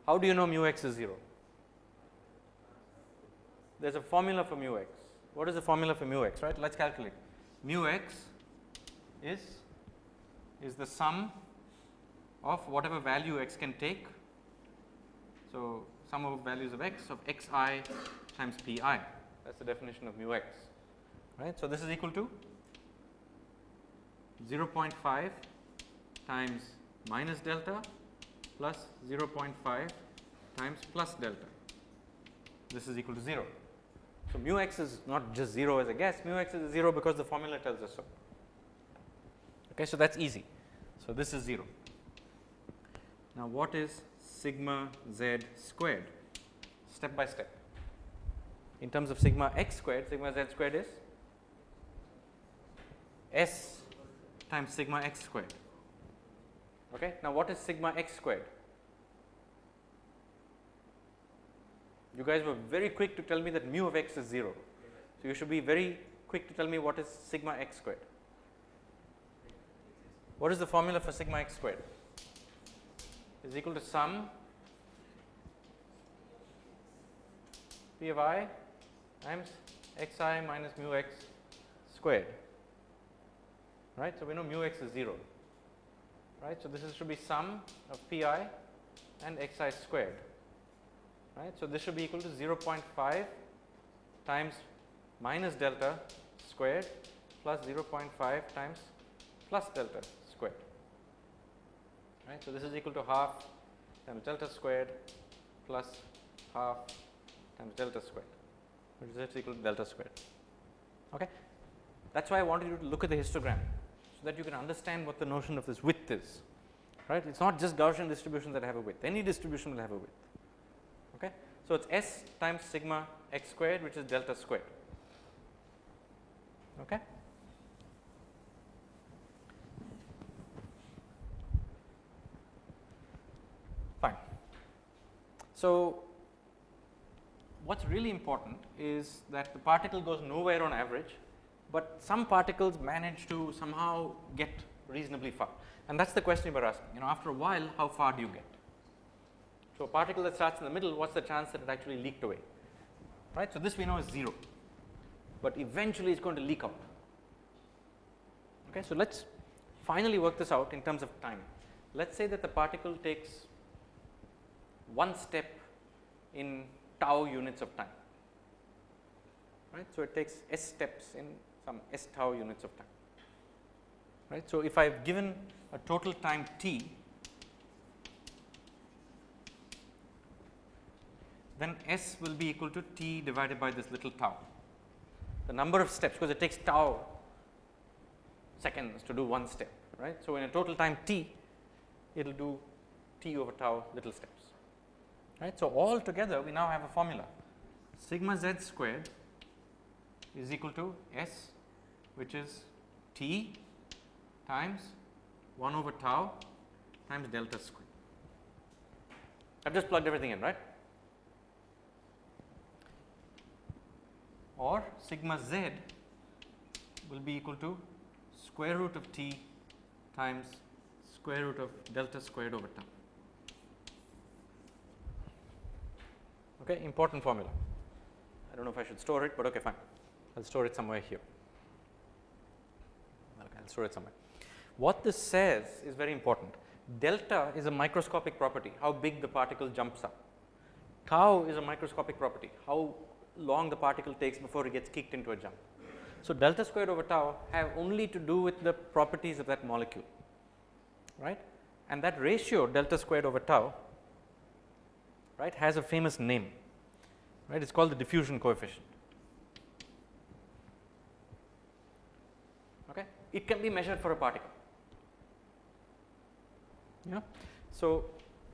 How do you know mu x is 0? There is a formula for mu x. What is the formula for mu x, right? Let us calculate. Mu x is the sum of whatever value x can take. So sum of values of x of xi times pi. That's the definition of mu x, right. So, this is equal to 0.5 times minus delta plus 0.5 times plus delta. This is equal to 0. So, mu x is not just 0 as a guess, mu x is 0 because the formula tells us so. Okay, so, that is easy. So, this is 0. Now, what is sigma z squared? Step by step. In terms of sigma x squared, sigma z squared is s times sigma x squared. Okay. Now, what is sigma x squared? You guys were very quick to tell me that mu of x is 0. So, you should be very quick to tell me what is sigma x squared. What is the formula for sigma x squared? Is equal to sum p of I times xi minus mu x squared, right. So, we know mu x is 0, right. So, this should be sum of pi and xi squared, right. So, this should be equal to 0.5 times minus delta squared plus 0.5 times plus delta squared, right. So, this is equal to half times delta squared plus half times delta squared, which is equal to delta squared. Okay. That is why I wanted you to look at the histogram, so that you can understand what the notion of this width is, right. It is not just Gaussian distributions that have a width, any distribution will have a width. Okay. So, it is s times sigma x squared, which is delta squared. Okay. Fine. So, what is really important is that the particle goes nowhere on average, but some particles manage to somehow get reasonably far, and that is the question we are asking. You know, after a while, how far do you get? So, a particle that starts in the middle, what is the chance that it actually leaked away, right. So, this we know is 0, but eventually it is going to leak out. Okay. So, let us finally work this out in terms of time. Let us say that the particle takes one step in tau units of time, right. So, it takes s steps in some s tau units of time, right. So, if I have given a total time t, then s will be equal to t divided by this little tau, the number of steps, because it takes tau seconds to do one step, right. So, in a total time t, it will do t over tau little steps. Right. So, all together we now have a formula, sigma z squared is equal to s, which is t times 1 over tau times delta squared. I have just plugged everything in, right. Or sigma z will be equal to square root of t times square root of delta squared over tau. Okay, important formula. I don't know if I should store it, but okay, fine. I'll store it somewhere here. Okay, I'll store it somewhere. What this says is very important. Delta is a microscopic property, how big the particle jumps up. Tau is a microscopic property, how long the particle takes before it gets kicked into a jump. So, delta squared over tau have only to do with the properties of that molecule, right, and that ratio delta squared over tau, right, has a famous name, right. It is called the diffusion coefficient. Okay. It can be measured for a particle. Yeah. So,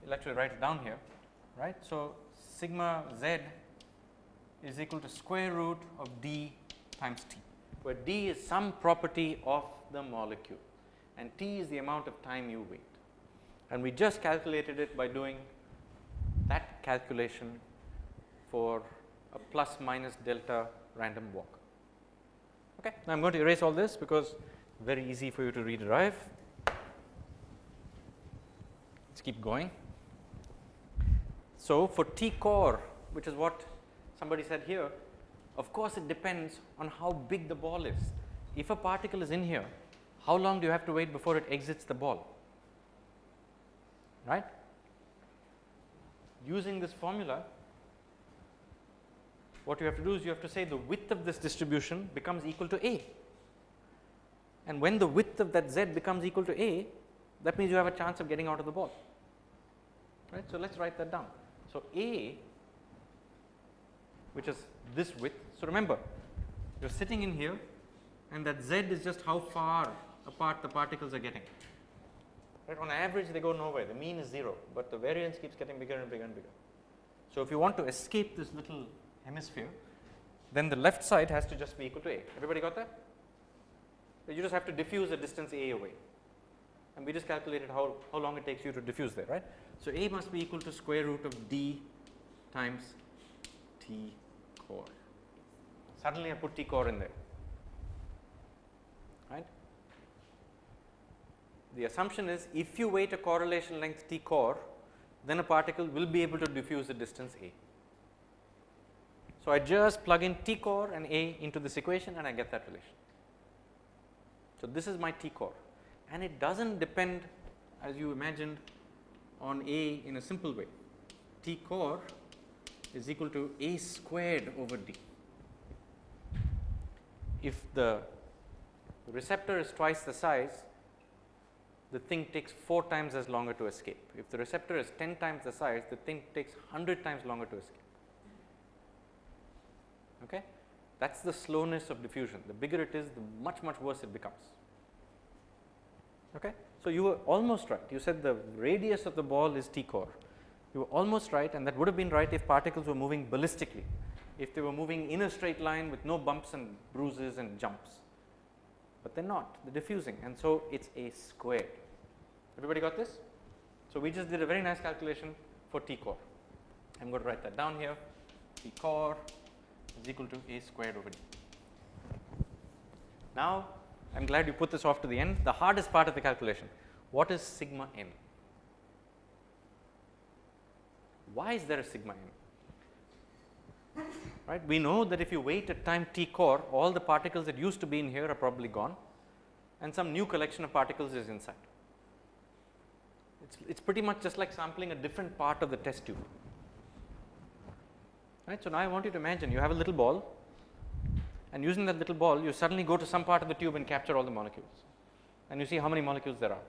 we will actually write it down here, right. So, sigma z is equal to square root of d times t, where d is some property of the molecule and t is the amount of time you wait, and we just calculated it by doing that calculation for a plus minus delta random walk. Okay. Now, I am going to erase all this because very easy for you to rederive. Let us keep going. So, for t core, which is what somebody said here, of course, it depends on how big the ball is. If a particle is in here, how long do you have to wait before it exits the ball, right? using this formula, what you have to do is you have to say the width of this distribution becomes equal to A. And when the width of that Z becomes equal to A, that means you have a chance of getting out of the ball. Right? So, let us write that down. So, A, which is this width. So, remember, you are sitting in here and that Z is just how far apart the particles are getting. Right? On average, they go nowhere. The mean is 0, but the variance keeps getting bigger and bigger and bigger. So, if you want to escape this little hemisphere, then the left side has to just be equal to A. Everybody got that? You just have to diffuse a distance A away. And we just calculated how long it takes you to diffuse there, right? So, A must be equal to square root of D times T core. Suddenly, I put T core in there, right? The assumption is if you wait a correlation length T core, then a particle will be able to diffuse the distance A. So, I just plug in T core and A into this equation and I get that relation. So, this is my T core, and it does not depend, as you imagined, on A in a simple way. T core is equal to A squared over D. If the receptor is twice the size, the thing takes 4 times as longer to escape. If the receptor is 10 times the size, the thing takes 100 times longer to escape. Okay? That is the slowness of diffusion. The bigger it is, the much worse it becomes. Okay? So, you were almost right. You said the radius of the ball is T core. You were almost right, and that would have been right if particles were moving ballistically, if they were moving in a straight line with no bumps and bruises and jumps. But they are not, they are diffusing, and so it is A squared. Everybody got this? So, we just did a very nice calculation for T core. I am going to write that down here. T core is equal to A squared over D. Now, I am glad you put this off to the end. The hardest part of the calculation, what is sigma m? Why is there a sigma m? Right? We know that if you wait at time T core, all the particles that used to be in here are probably gone, and some new collection of particles is inside. It's pretty much just like sampling a different part of the test tube. Right? So, now I want you to imagine you have a little ball, and using that little ball you suddenly go to some part of the tube and capture all the molecules, and you see how many molecules there are.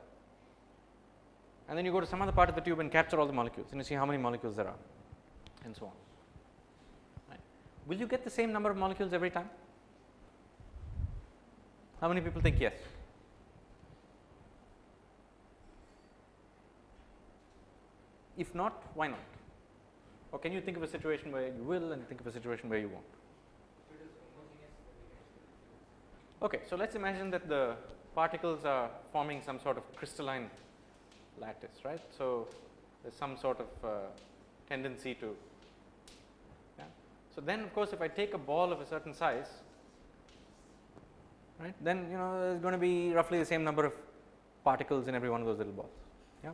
And then you go to some other part of the tube and capture all the molecules, and you see how many molecules there are, and so on. Right. Will you get the same number of molecules every time? How many people think yes? If not, why not? Or can you think of a situation where you will and think of a situation where you won't? Okay, so let us imagine that the particles are forming some sort of crystalline lattice, right. So, there is some sort of tendency to, yeah. So, then of course, if I take a ball of a certain size, right, then there is going to be roughly the same number of particles in every one of those little balls. Yeah.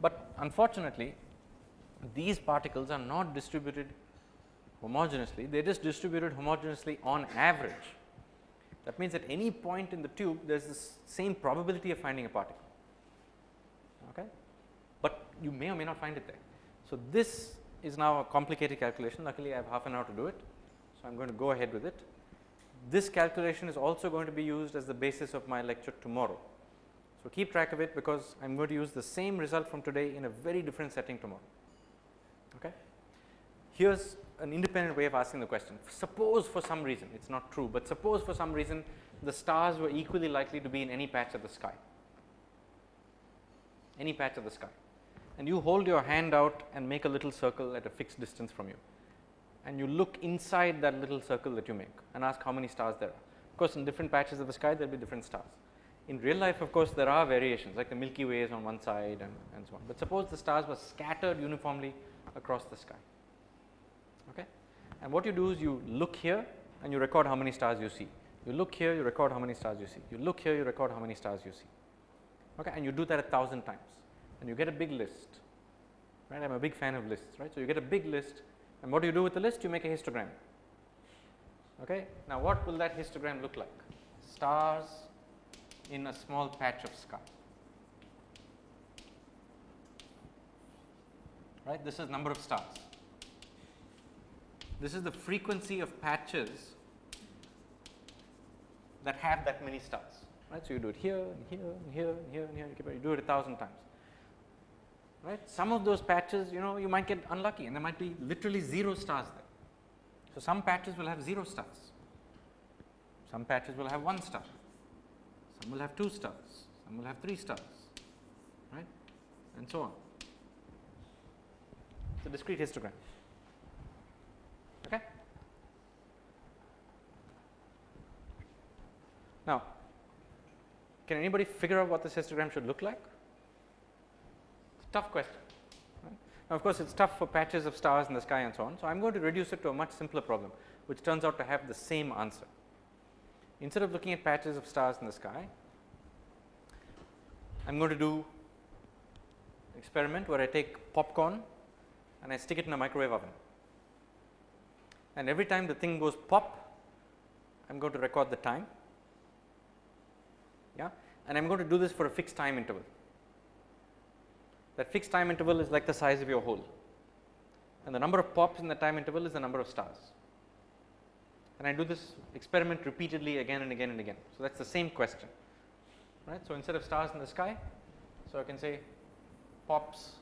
But unfortunately, these particles are not distributed homogeneously, they are just distributed homogeneously on average. That means at any point in the tube there is this same probability of finding a particle, okay, but you may or may not find it there. So, this is now a complicated calculation. Luckily, I have half an hour to do it. So, I am going to go ahead with it. This calculation is also going to be used as the basis of my lecture tomorrow. So, keep track of it, because I am going to use the same result from today in a very different setting tomorrow. Okay. Here is an independent way of asking the question. Suppose for some reason, it is not true, but suppose for some reason the stars were equally likely to be in any patch of the sky, any patch of the sky, and you hold your hand out and make a little circle at a fixed distance from you, and you look inside that little circle that you make and ask how many stars there are. Of course, in different patches of the sky there will be different stars. In real life, of course, there are variations, like the Milky Way is on one side and so on, but suppose the stars were scattered uniformly across the sky. Okay. And what you do is you look here and you record how many stars you see. You look here, you record how many stars you see. You look here, you record how many stars you see. Okay. And you do that 1,000 times, and you get a big list. Right. I am a big fan of lists. Right. So, you get a big list, and what do you do with the list? You make a histogram. Okay. Now, what will that histogram look like? Stars in a small patch of sky. right? This is number of stars. This is the frequency of patches that have that many stars, right? So you do it here and here and here and here and here. You do it 1,000 times, right? Some of those patches, you might get unlucky, and there might be literally 0 stars there. So some patches will have 0 stars. Some patches will have 1 star. Some will have 2 stars. Some will have 3 stars, right? And so on. It's a discrete histogram. Okay. Now, can anybody figure out what this histogram should look like? It's a tough question. Right? Now, of course, it's tough for patches of stars in the sky and so on. So, I am going to reduce it to a much simpler problem, which turns out to have the same answer. Instead of looking at patches of stars in the sky, I am going to do an experiment where I take popcorn and I stick it in a microwave oven. And every time the thing goes pop, I am going to record the time. Yeah, and I am going to do this for a fixed time interval. That fixed time interval is like the size of your hole, and the number of pops in the time interval is the number of stars. And I do this experiment repeatedly again and again and again. So that's the same question, right? So instead of stars in the sky, so I can say pops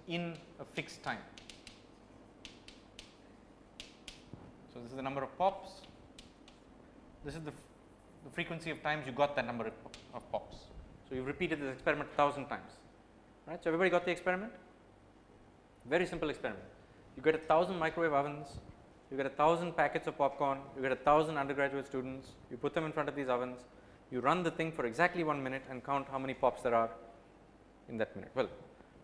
in a fixed time. So this is the number of pops. This is the frequency of times you got that number of pops. So you've repeated this experiment 1,000 times, right? So everybody got the experiment? Very simple experiment. You get 1,000 microwave ovens, you get 1,000 packets of popcorn, you get 1,000 undergraduate students, you put them in front of these ovens, you run the thing for exactly 1 minute and count how many pops there are in that minute. Well,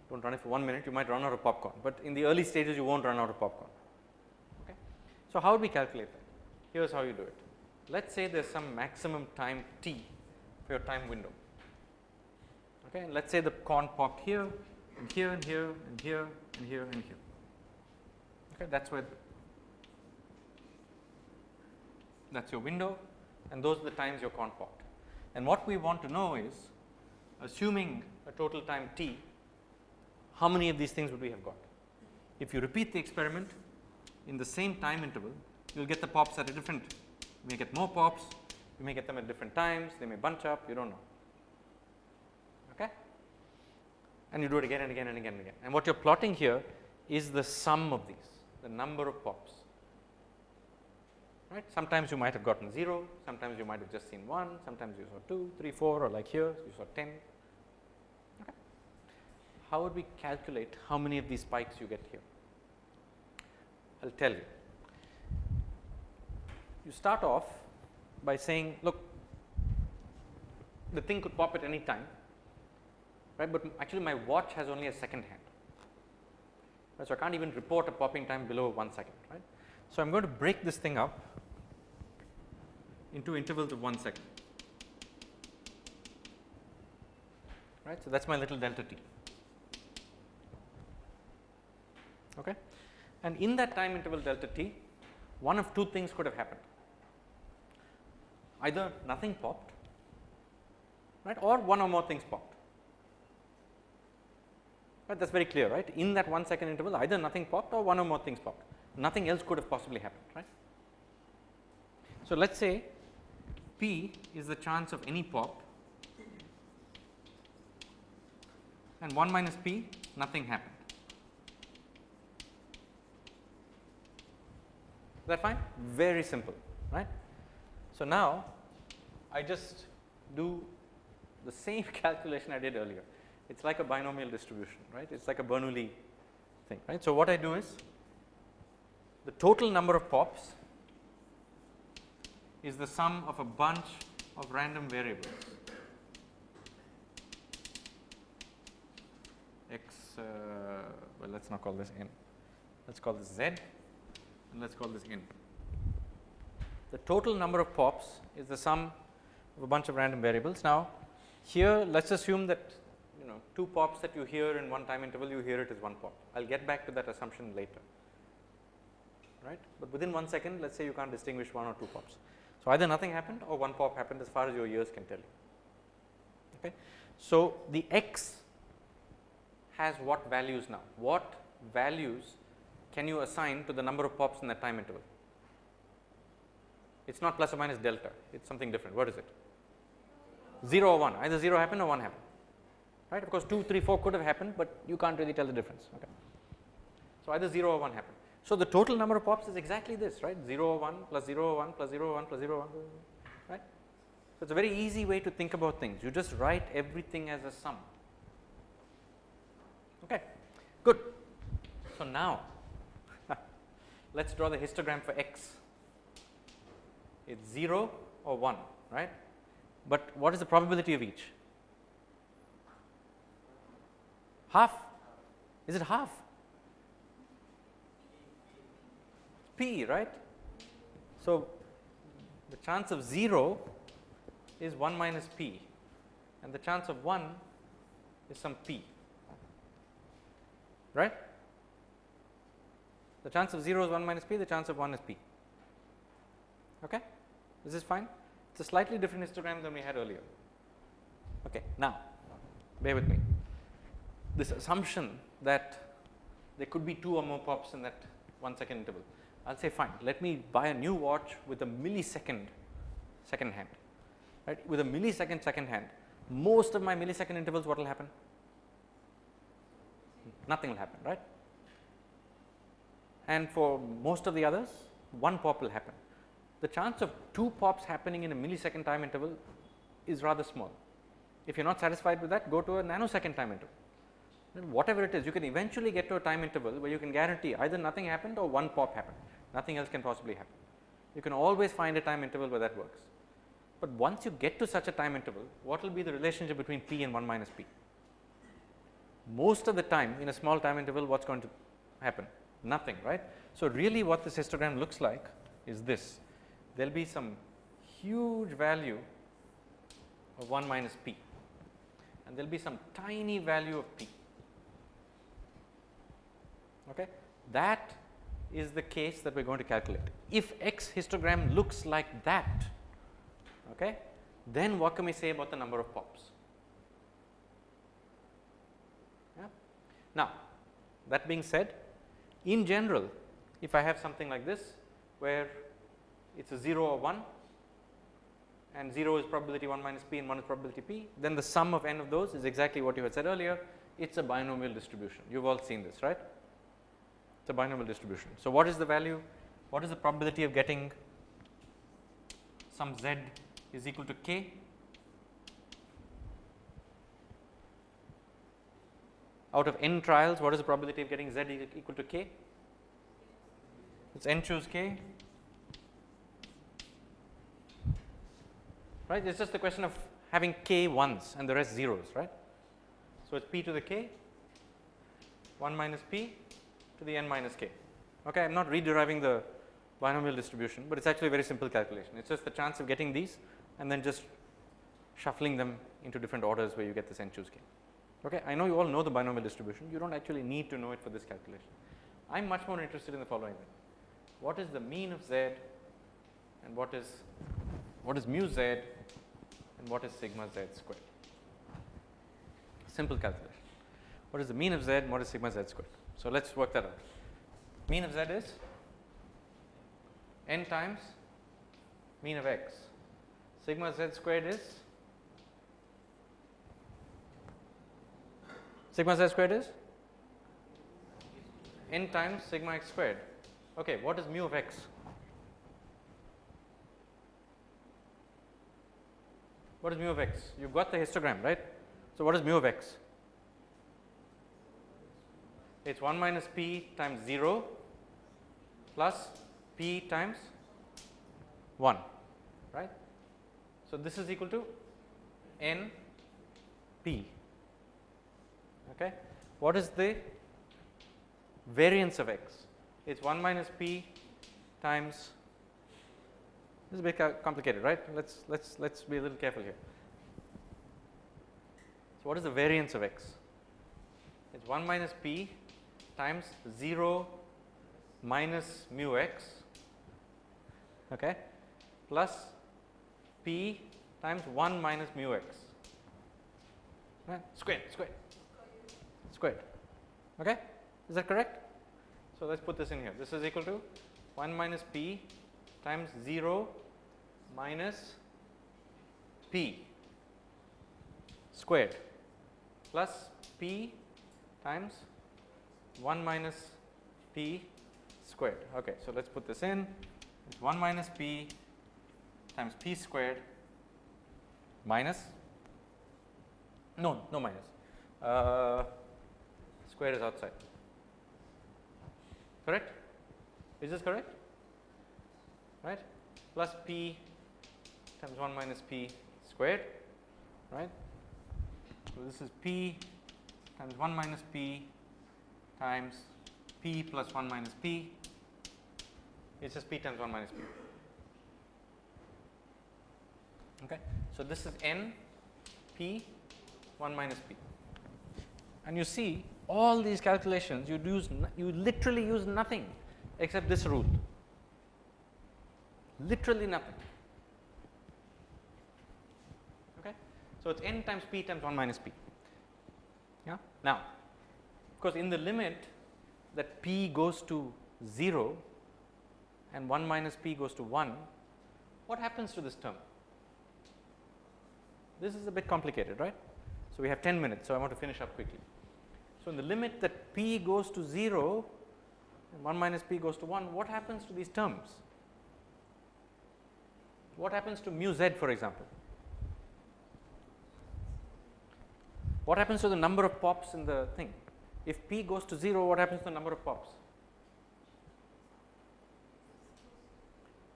don't run it for 1 minute, you might run out of popcorn, but in the early stages you won't run out of popcorn. Okay. So how do we calculate that? Here's how you do it. Let's say there's some maximum time t for your time window. Okay, and let's say the corn popped here and here and here and here and here and here. Okay, that's your window, and those are the times your corn popped. And what we want to know is, assuming a total time t, how many of these things would we have got? If you repeat the experiment in the same time interval, you will get the pops at a different. You may get more pops, you may get them at different times, they may bunch up, you don't know. Okay? And you do it again and again and again and again. And what you're plotting here is the sum of these, the number of pops. Right? Sometimes you might have gotten 0, sometimes you might have just seen 1, sometimes you saw 2, 3, 4, or like here, you saw 10. Okay. How would we calculate how many of these spikes you get here? I'll tell you. You start off by saying, look, the thing could pop at any time, right? But actually my watch has only a second hand, right? So I can't even report a popping time below 1 second, right? So I'm going to break this thing up into intervals of 1 second, right? So that's my little delta t. Okay, and in that time interval delta t, one of 2 things could have happened. Either nothing popped, right, or 1 or more things popped. Right, that's very clear, right? In that 1 second interval, either nothing popped or 1 or more things popped. Nothing else could have possibly happened, right? So let's say p is the chance of any pop, and 1 minus p, nothing happened. Is that fine? Very simple, right? So now I just do the same calculation I did earlier. It's like a binomial distribution, right? It's like a Bernoulli thing, right? So what I do is, the total number of pops is the sum of a bunch of random variables. X, well, let's not call this n. Let's call this z, and let's call this n. The total number of pops is the sum of a bunch of random variables. Now, here let's assume that 2 pops that you hear in 1 time interval, you hear it as 1 pop. I'll get back to that assumption later, right? But within 1 second, let's say you can't distinguish 1 or 2 pops. So either nothing happened or 1 pop happened, as far as your ears can tell you. Okay, so the x has what values now? What values can you assign to the number of pops in that time interval? It's not plus or minus delta, it's something different. What is it? 0 or 1, either 0 happened or 1 happened, right? Of course, 2, 3, 4 could have happened, but you can't really tell the difference. Okay. So, either 0 or 1 happened. So, the total number of pops is exactly this, right? 0 or 1 plus 0 or 1 plus 0 or 1 plus 0 or 1, right? So, it's a very easy way to think about things. You just write everything as a sum. Okay, good. So, now let us draw the histogram for x. It's 0 or 1, right? But what is the probability of each? Half. Is it half? P, right? So, the chance of 0 is 1 minus p, and the chance of 1 is some p, right? The chance of 0 is 1 minus p, the chance of 1 is p. Okay? This is fine. It's a slightly different histogram than we had earlier. Okay. Now, bear with me. This assumption that there could be 2 or more pops in that 1 second interval, I will say fine, let me buy a new watch with a millisecond second hand, right? With a millisecond second hand, most of my millisecond intervals, what will happen? Nothing will happen, right? And for most of the others, 1 pop will happen. The chance of 2 pops happening in a millisecond time interval is rather small. If you are not satisfied with that, go to a nanosecond time interval. Then whatever it is, you can eventually get to a time interval where you can guarantee either nothing happened or 1 pop happened, nothing else can possibly happen. You can always find a time interval where that works. But once you get to such a time interval, what will be the relationship between p and 1 minus p? Most of the time in a small time interval, what is going to happen? Nothing, right? So, really what this histogram looks like is this. There will be some huge value of 1 minus p, and there will be some tiny value of p. Okay? That is the case that we are going to calculate. If x histogram looks like that, okay, then what can we say about the number of pops? Yeah. Now, that being said, in general, if I have something like this where it is a 0 or 1 and 0 is probability 1 minus p and 1 is probability p, then the sum of n of those is exactly what you had said earlier. It is a binomial distribution. You have all seen this, right? It is a binomial distribution. So, what is the value? What is the probability of getting some z is equal to k? Out of n trials, what is the probability of getting z equal to k? It is n choose k. Right? It is just a question of having k ones and the rest zeros, right? So, it is p to the k, 1 minus p to the n minus k. Okay, I am not re-deriving the binomial distribution, but it is actually a very simple calculation. It is just the chance of getting these and then just shuffling them into different orders where you get this n choose k. Okay, I know you all know the binomial distribution, you do not actually need to know it for this calculation. I am much more interested in the following thing. What is the mean of z and what is mu z and what is sigma z squared? Simple calculation. What is the mean of z and what is sigma z squared? So, let us work that out. Mean of z is n times mean of x. Sigma z squared is n times sigma x squared. Okay, what is mu of x? What is mu of x? You have got the histogram, right? So, what is mu of x? It is 1 minus p times 0 plus p times 1, right? So, this is equal to n p. Okay. What is the variance of x? It is 1 minus p times, this is a bit complicated, right? Let's be a little careful here. So, what is the variance of x? It is 1 minus p times 0 minus mu x, okay, plus p times 1 minus mu x, right? Square squared. Okay, is that correct? So let's put this in here. This is equal to 1 minus p times 0 minus p squared plus p times 1 minus p squared. Okay, so let's put this in. It's 1 minus p times p squared minus, no minus, square is outside, correct? Is this correct? Right, plus p times 1 minus p squared, right? So this is p times 1 minus p times p plus 1 minus p. It's just p times 1 minus p. Okay, so this is n p 1 minus p, and you see all these calculations you literally use nothing except this rule, literally nothing. Okay, so it's n times p times 1 minus p. Yeah. Now, of course, in the limit that p goes to 0 and 1 minus p goes to 1, what happens to this term? This is a bit complicated, right? So we have 10 minutes, so I want to finish up quickly. So in the limit that p goes to 0 and 1 minus p goes to 1, what happens to these terms? What happens to mu z, for example? What happens to the number of pops in the thing? If p goes to 0, what happens to the number of pops?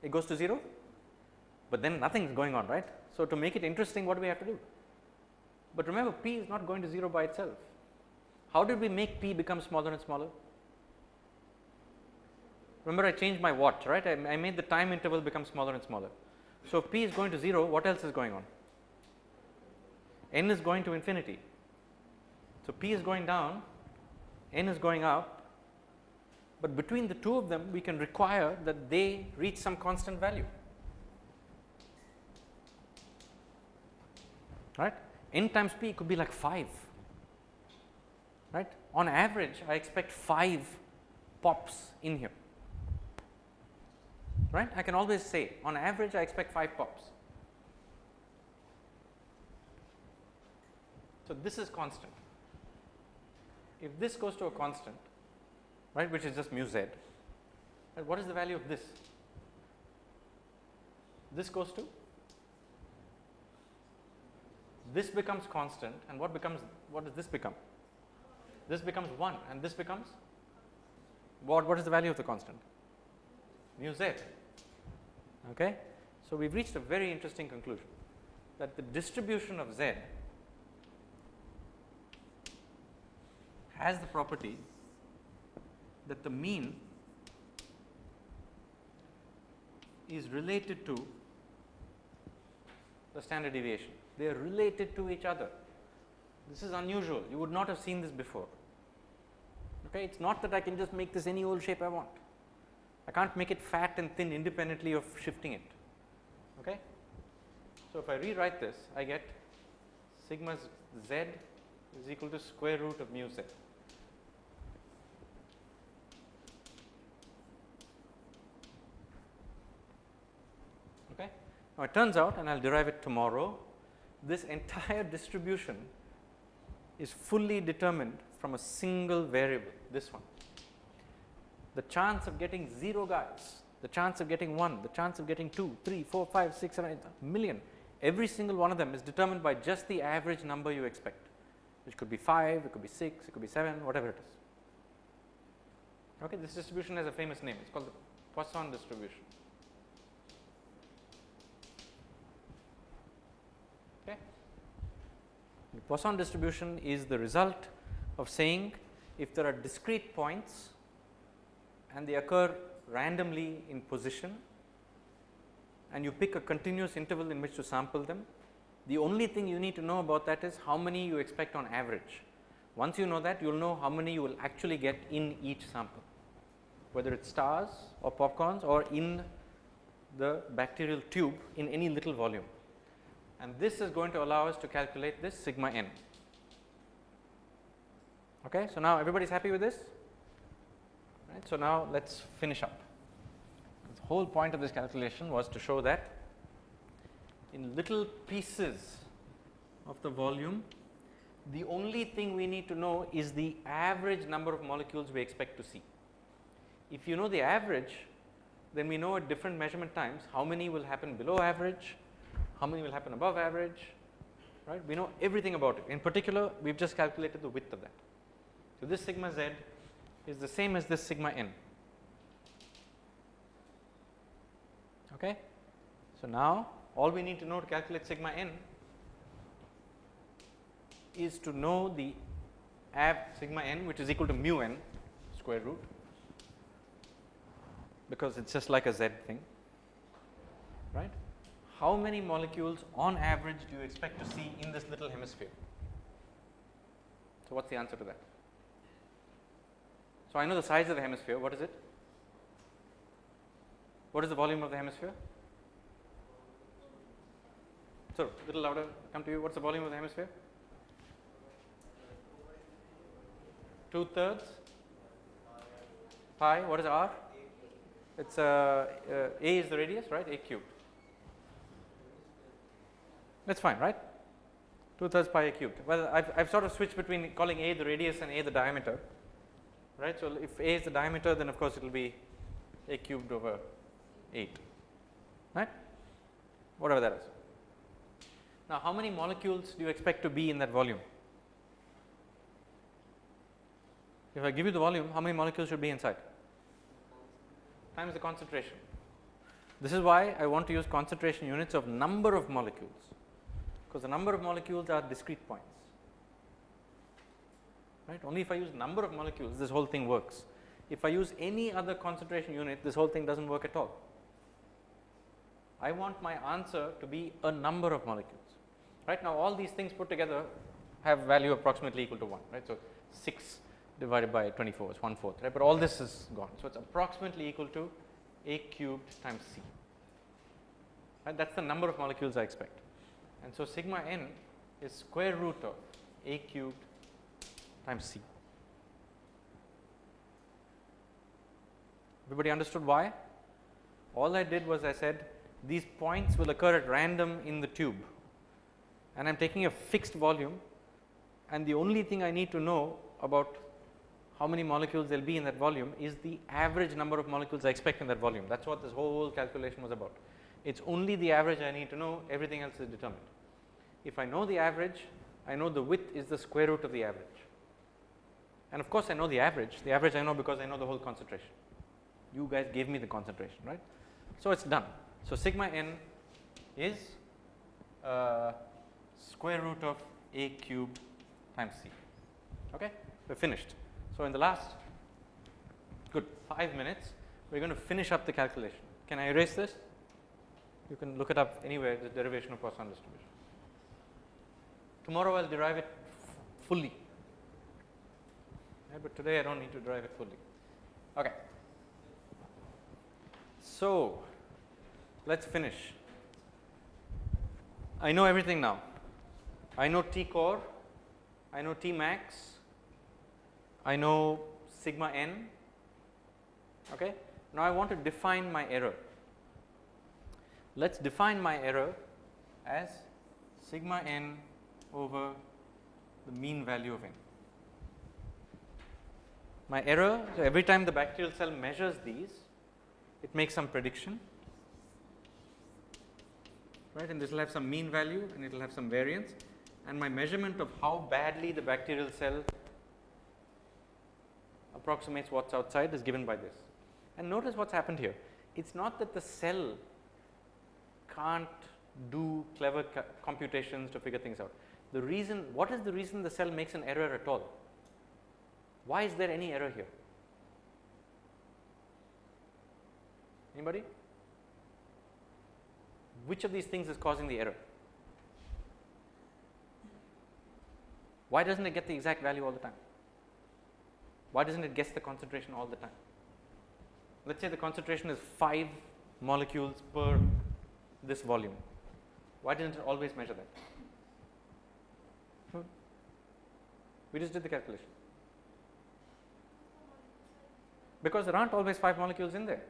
It goes to 0, but then nothing is going on, right? So to make it interesting, what do we have to do? But remember, p is not going to 0 by itself. How did we make p become smaller and smaller? Remember, I changed my watch, right? I made the time interval become smaller and smaller. So if p is going to 0, what else is going on? N is going to infinity. So p is going down, n is going up, but between the two of them we can require that they reach some constant value, right? N times p could be like 5, right? On average I expect 5 pops in here, right? I can always say on average I expect 5 pops. So this is constant. If this goes to a constant, right, which is just mu z, right, what is the value of this? This goes to, this becomes constant, and what does this become? This becomes 1, and this becomes what is the value of the constant? Mu z. Okay, so we've reached a very interesting conclusion that the distribution of z has the property that the mean is related to the standard deviation. They are related to each other. This is unusual. You would not have seen this before. Okay, it's not that I can just make this any old shape I want. I can't make it fat and thin independently of shifting it. Okay, so if I rewrite this, I get sigma z is equal to square root of mu z. Okay. Now it turns out, and I'll derive it tomorrow, this entire distribution is fully determined from a single variable, this one. The chance of getting 0 guys, the chance of getting 1, the chance of getting 2, 3, 4, 5, 6, 7, 8, a million, every single one of them is determined by just the average number you expect, which could be 5, it could be 6, it could be 7, whatever it is. Okay, this distribution has a famous name. It's called the Poisson distribution. Okay. The Poisson distribution is the result of saying if there are discrete points and they occur randomly in position and you pick a continuous interval in which to sample them, the only thing you need to know about that is how many you expect on average. Once you know that, you will know how many you will actually get in each sample, whether it's stars or popcorns or in the bacterial tube in any little volume. And this is going to allow us to calculate this sigma n. Okay, so now everybody is happy with this, right? So now let's finish up. The whole point of this calculation was to show that in little pieces of the volume, the only thing we need to know is the average number of molecules we expect to see. If you know the average, then we know at different measurement times how many will happen below average, how many will happen above average, right? We know everything about it. In particular, we have just calculated the width of that. So this sigma z is the same as this sigma n. Okay? So now all we need to know to calculate sigma n is to know the sigma n, which is equal to mu n square root, because it's just like a z thing, right? How many molecules on average do you expect to see in this little hemisphere? So what's the answer to that? So I know the size of the hemisphere. What is it? What is the volume of the hemisphere? So a little louder, come to you. What's the volume of the hemisphere? 2/3 pi. What is r? It's a is the radius, right? A cubed. That's fine, right? 2/3 pi a cubed. Well, I've sort of switched between calling a the radius and a the diameter, right? So if a is the diameter, then of course it will be a cubed over 8, right? Whatever that is. Now, how many molecules do you expect to be in that volume? If I give you the volume, how many molecules should be inside? Times the concentration. This is why I want to use concentration units of number of molecules, because the number of molecules are discrete points, right? Only if I use number of molecules, this whole thing works. If I use any other concentration unit, this whole thing does not work at all. I want my answer to be a number of molecules. Right now, all these things put together have value approximately equal to 1, right? So 6 divided by 24 is 1/4, right? But all this is gone. So it's approximately equal to a cubed times c. Right? That's the number of molecules I expect. And so sigma n is square root of a cubed times c. Everybody understood why? All I did was I said these points will occur at random in the tube, and I am taking a fixed volume, and the only thing I need to know about how many molecules there will be in that volume is the average number of molecules I expect in that volume. That is what this whole calculation was about. It is only the average I need to know, everything else is determined. If I know the average, I know the width is the square root of the average, and of course I know the average I know because I know the whole concentration. You guys gave me the concentration, right? So it's done. So sigma n is square root of a cubed times c. Okay, we're finished. So in the last good 5 minutes, we're going to finish up the calculation. Can I erase this? You can look it up anywhere, the derivation of Poisson distribution. Tomorrow I'll derive it fully, yeah, but today I don't need to derive it fully. Okay. So let's finish. I know everything now. I know T core, I know T max, I know sigma n. Okay. Now I want to define my error. Let's define my error as sigma n over the mean value of n. My error, so every time the bacterial cell measures these, it makes some prediction, right, and this will have some mean value and it will have some variance, and my measurement of how badly the bacterial cell approximates what's outside is given by this. And notice what's happened here. It's not that the cell can't do clever computations to figure things out. The reason, what is the reason the cell makes an error at all? Why is there any error here? Anybody? Which of these things is causing the error? Why doesn't it get the exact value all the time? Why doesn't it guess the concentration all the time? Let's say the concentration is 5 molecules per this volume. Why didn't it always measure that? We just did the calculation. because there aren't always 5 molecules in there.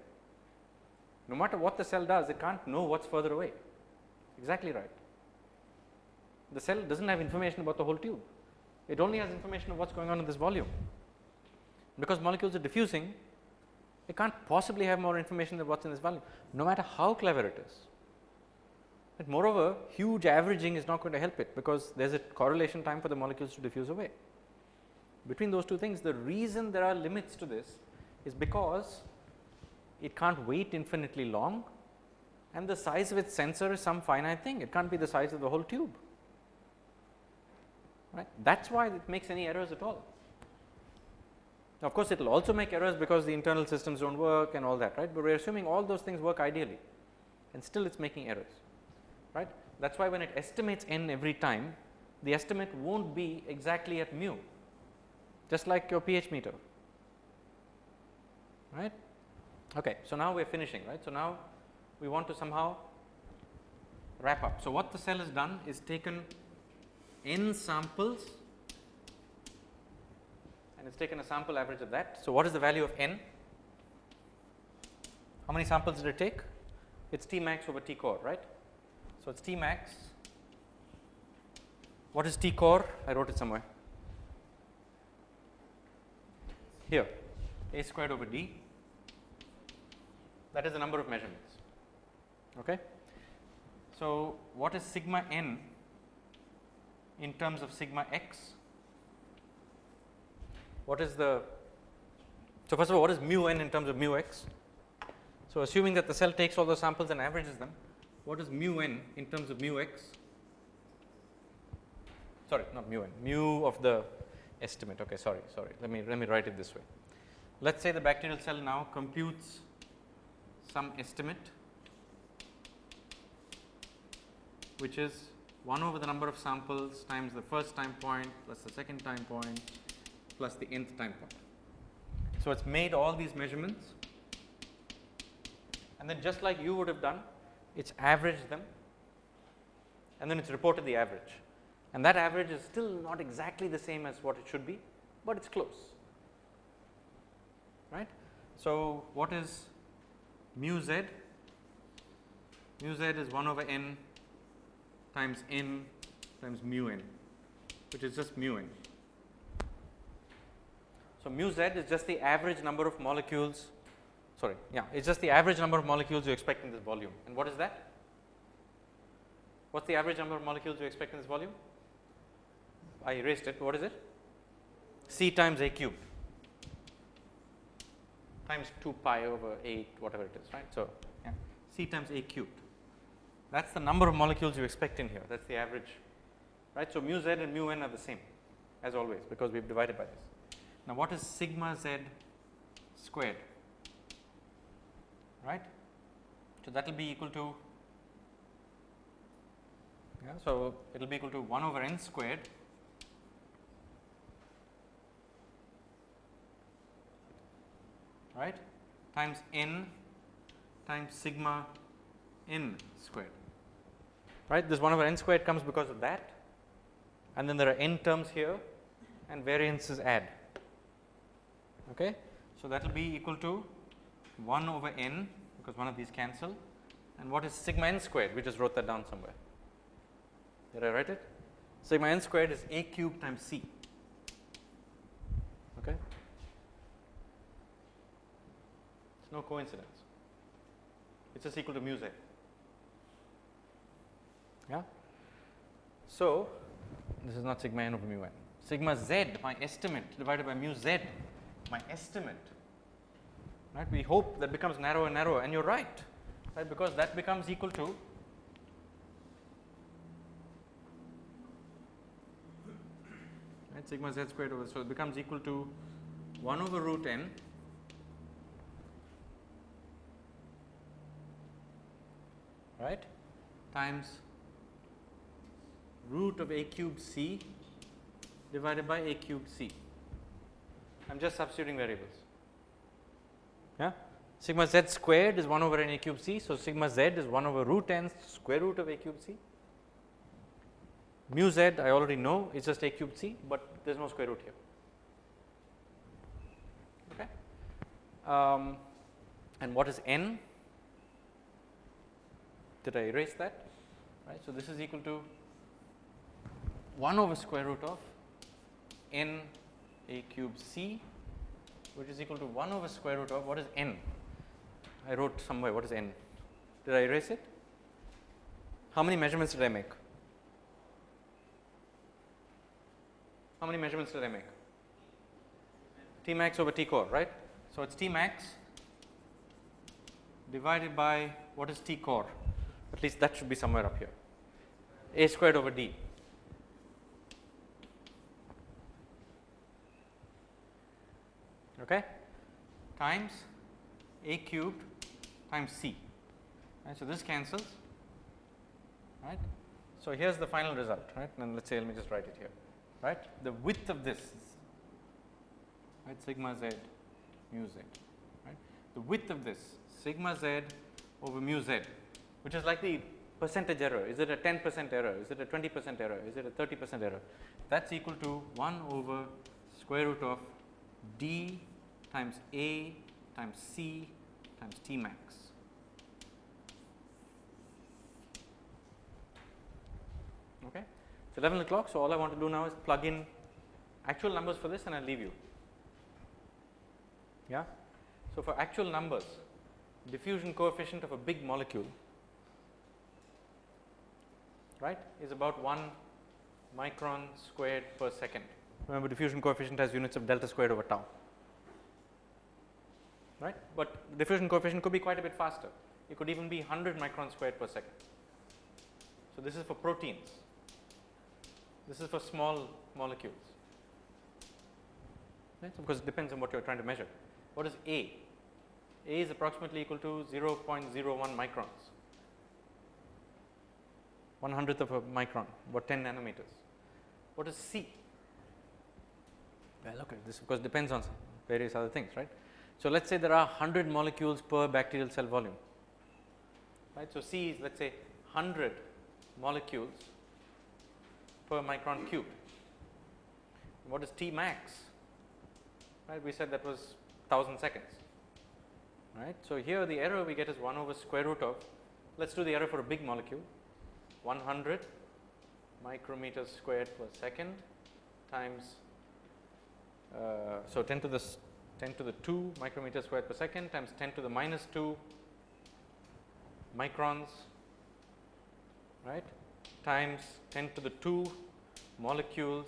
No matter what the cell does, it can't know what's further away. Exactly right. The cell doesn't have information about the whole tube. It only has information of what's going on in this volume. Because molecules are diffusing, it can't possibly have more information than what's in this volume, no matter how clever it is. But moreover, huge averaging is not going to help it, because there is a correlation time for the molecules to diffuse away. Between those two things, the reason there are limits to this is because it can't wait infinitely long, and the size of its sensor is some finite thing. It can't be the size of the whole tube. Right? That is why it makes any errors at all. Now, of course, it will also make errors because the internal systems do not work and all that, right, but we are assuming all those things work ideally, and still it is making errors. Right? That is why when it estimates n every time, the estimate will not be exactly at mu, just like your pH meter. Right? Okay, so now we are finishing, right. So now we want to somehow wrap up. So what the cell has done is taken n samples, and it's taken a sample average of that. So what is the value of n? How many samples did it take? It's T max over T core, right? So it's T max. What is T core? I wrote it somewhere. Here, A squared over D. That is the number of measurements. Okay. So what is sigma n in terms of sigma x? What is the, so first of all, what is mu n in terms of mu x? So assuming that the cell takes all those samples and averages them, what is mu n in terms of mu x? Sorry, not mu n, mu of the estimate. Okay, sorry. Let me write it this way. Let's say the bacterial cell now computes some estimate, which is 1 over the number of samples times the first time point plus the second time point plus the nth time point. So it's made all these measurements, and then just like you would have done, it's averaged them, and then it's reported the average, and that average is still not exactly the same as what it should be, but it's close, right. So what is mu z? Mu z is 1 over n times n times mu n, which is just mu n. So mu z is just the average number of molecules, it's just the average number of molecules you expect in this volume. And what is that? What's the average number of molecules you expect in this volume? I erased it. What is it? C times A cubed times 2 pi over 8, whatever it is, right. So yeah, C times A cubed. That's the number of molecules you expect in here. That's the average, right. So mu z and mu n are the same as always, because we've divided by this. Now what is sigma z squared, right? So that will be equal to, so it will be equal to 1 over n squared right times n times sigma n squared, right. This 1 over n squared comes because of that, and then there are n terms here and variances add. Okay. So that will be equal to 1 over n, because one of these cancel, and what is sigma n squared? We just wrote that down somewhere. Did I write it? Sigma n squared is A cubed times C. Okay. It's no coincidence. It's just equal to mu z. Yeah. So this is not sigma n over mu n. Sigma z, my estimate, divided by mu z, my estimate. Right. We hope that becomes narrower and narrower, and you're right, because that becomes equal to sigma z squared over, so it becomes equal to 1 over root n right times root of A cubed C divided by A cubed C. I am just substituting variables. Yeah, sigma z squared is 1 over n A cubed C. So sigma z is 1 over root n square root of A cubed C. Mu z I already know, it's just A cubed C, but there is no square root here. Okay. And what is n? Did I erase that? Right. So, this is equal to 1 over square root of n a cube c, which is equal to 1 over square root of what is n? I wrote somewhere what is n. Did I erase it? How many measurements did I make? How many measurements did I make? T max over T core, right? So, it is T max divided by what is T core? At least that should be somewhere up here. A squared over D. Okay, times A cubed times C. Right, so, this cancels, right. So, here is the final result, right, and let us say, let me just write it here, right. The width of this, right, sigma z mu z, right. The width of this sigma z over mu z, which is like the percentage error. Is it a 10% error? Is it a 20% error? Is it a 30% error? That is equal to 1 over square root of d times A times C times T max. Okay. It's 11 o'clock. So, all I want to do now is plug in actual numbers for this and I will leave you. Yeah. So, for actual numbers, diffusion coefficient of a big molecule, right, is about 1 micron squared per second. Remember, diffusion coefficient has units of delta squared over tau, right, but diffusion coefficient could be quite a bit faster. It could even be 100 micron squared per second. So, this is for proteins, this is for small molecules, right. So, because it depends on what you are trying to measure. What is A? A is approximately equal to 0.01 microns, 1/100th of a micron, about 10 nanometers. What is C? Well, okay, this of course depends on various other things, right. So, let us say there are 100 molecules per bacterial cell volume, right. So, C is let us say 100 molecules per micron cubed. What is T max? Right, we said that was 1000 seconds, right. So, here the error we get is 1 over square root of, let us do the error for a big molecule, 100 micrometers squared per second times, so 10 to the 2 micrometers squared per second times 10 to the minus 2 microns, right, times 10 to the 2 molecules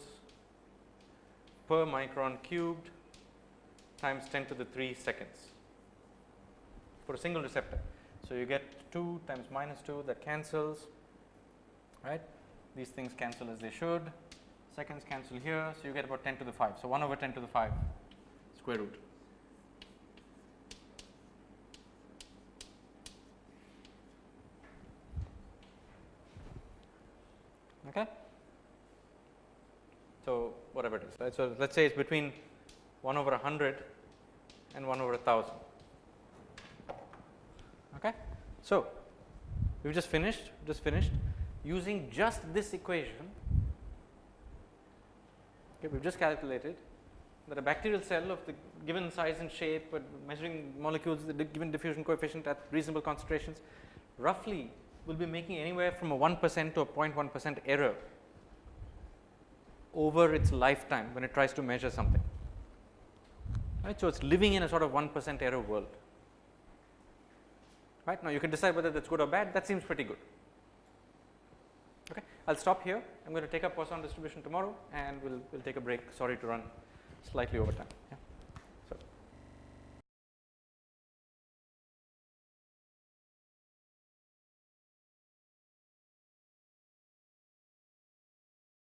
per micron cubed times 10 to the 3 seconds for a single receptor. So, you get 2 times minus 2, that cancels, right. These things cancel as they should, seconds cancel here. So, you get about 10 to the 5. So, 1 over 10 to the 5 square root. Okay. So, whatever it is, right. So, let us say it is between 1 over 100 and 1 over 1000. Okay. So, we have just finished using just this equation. Okay, we have just calculated that a bacterial cell of the given size and shape, but measuring molecules, the given diffusion coefficient at reasonable concentrations, roughly will be making anywhere from a 1% to a 0.1% error over its lifetime when it tries to measure something, right. So, it is living in a sort of 1% error world, right. Now, you can decide whether that is good or bad. That seems pretty good. Okay. I will stop here. I am going to take up Poisson distribution tomorrow and we will take a break. Sorry to run slightly over time.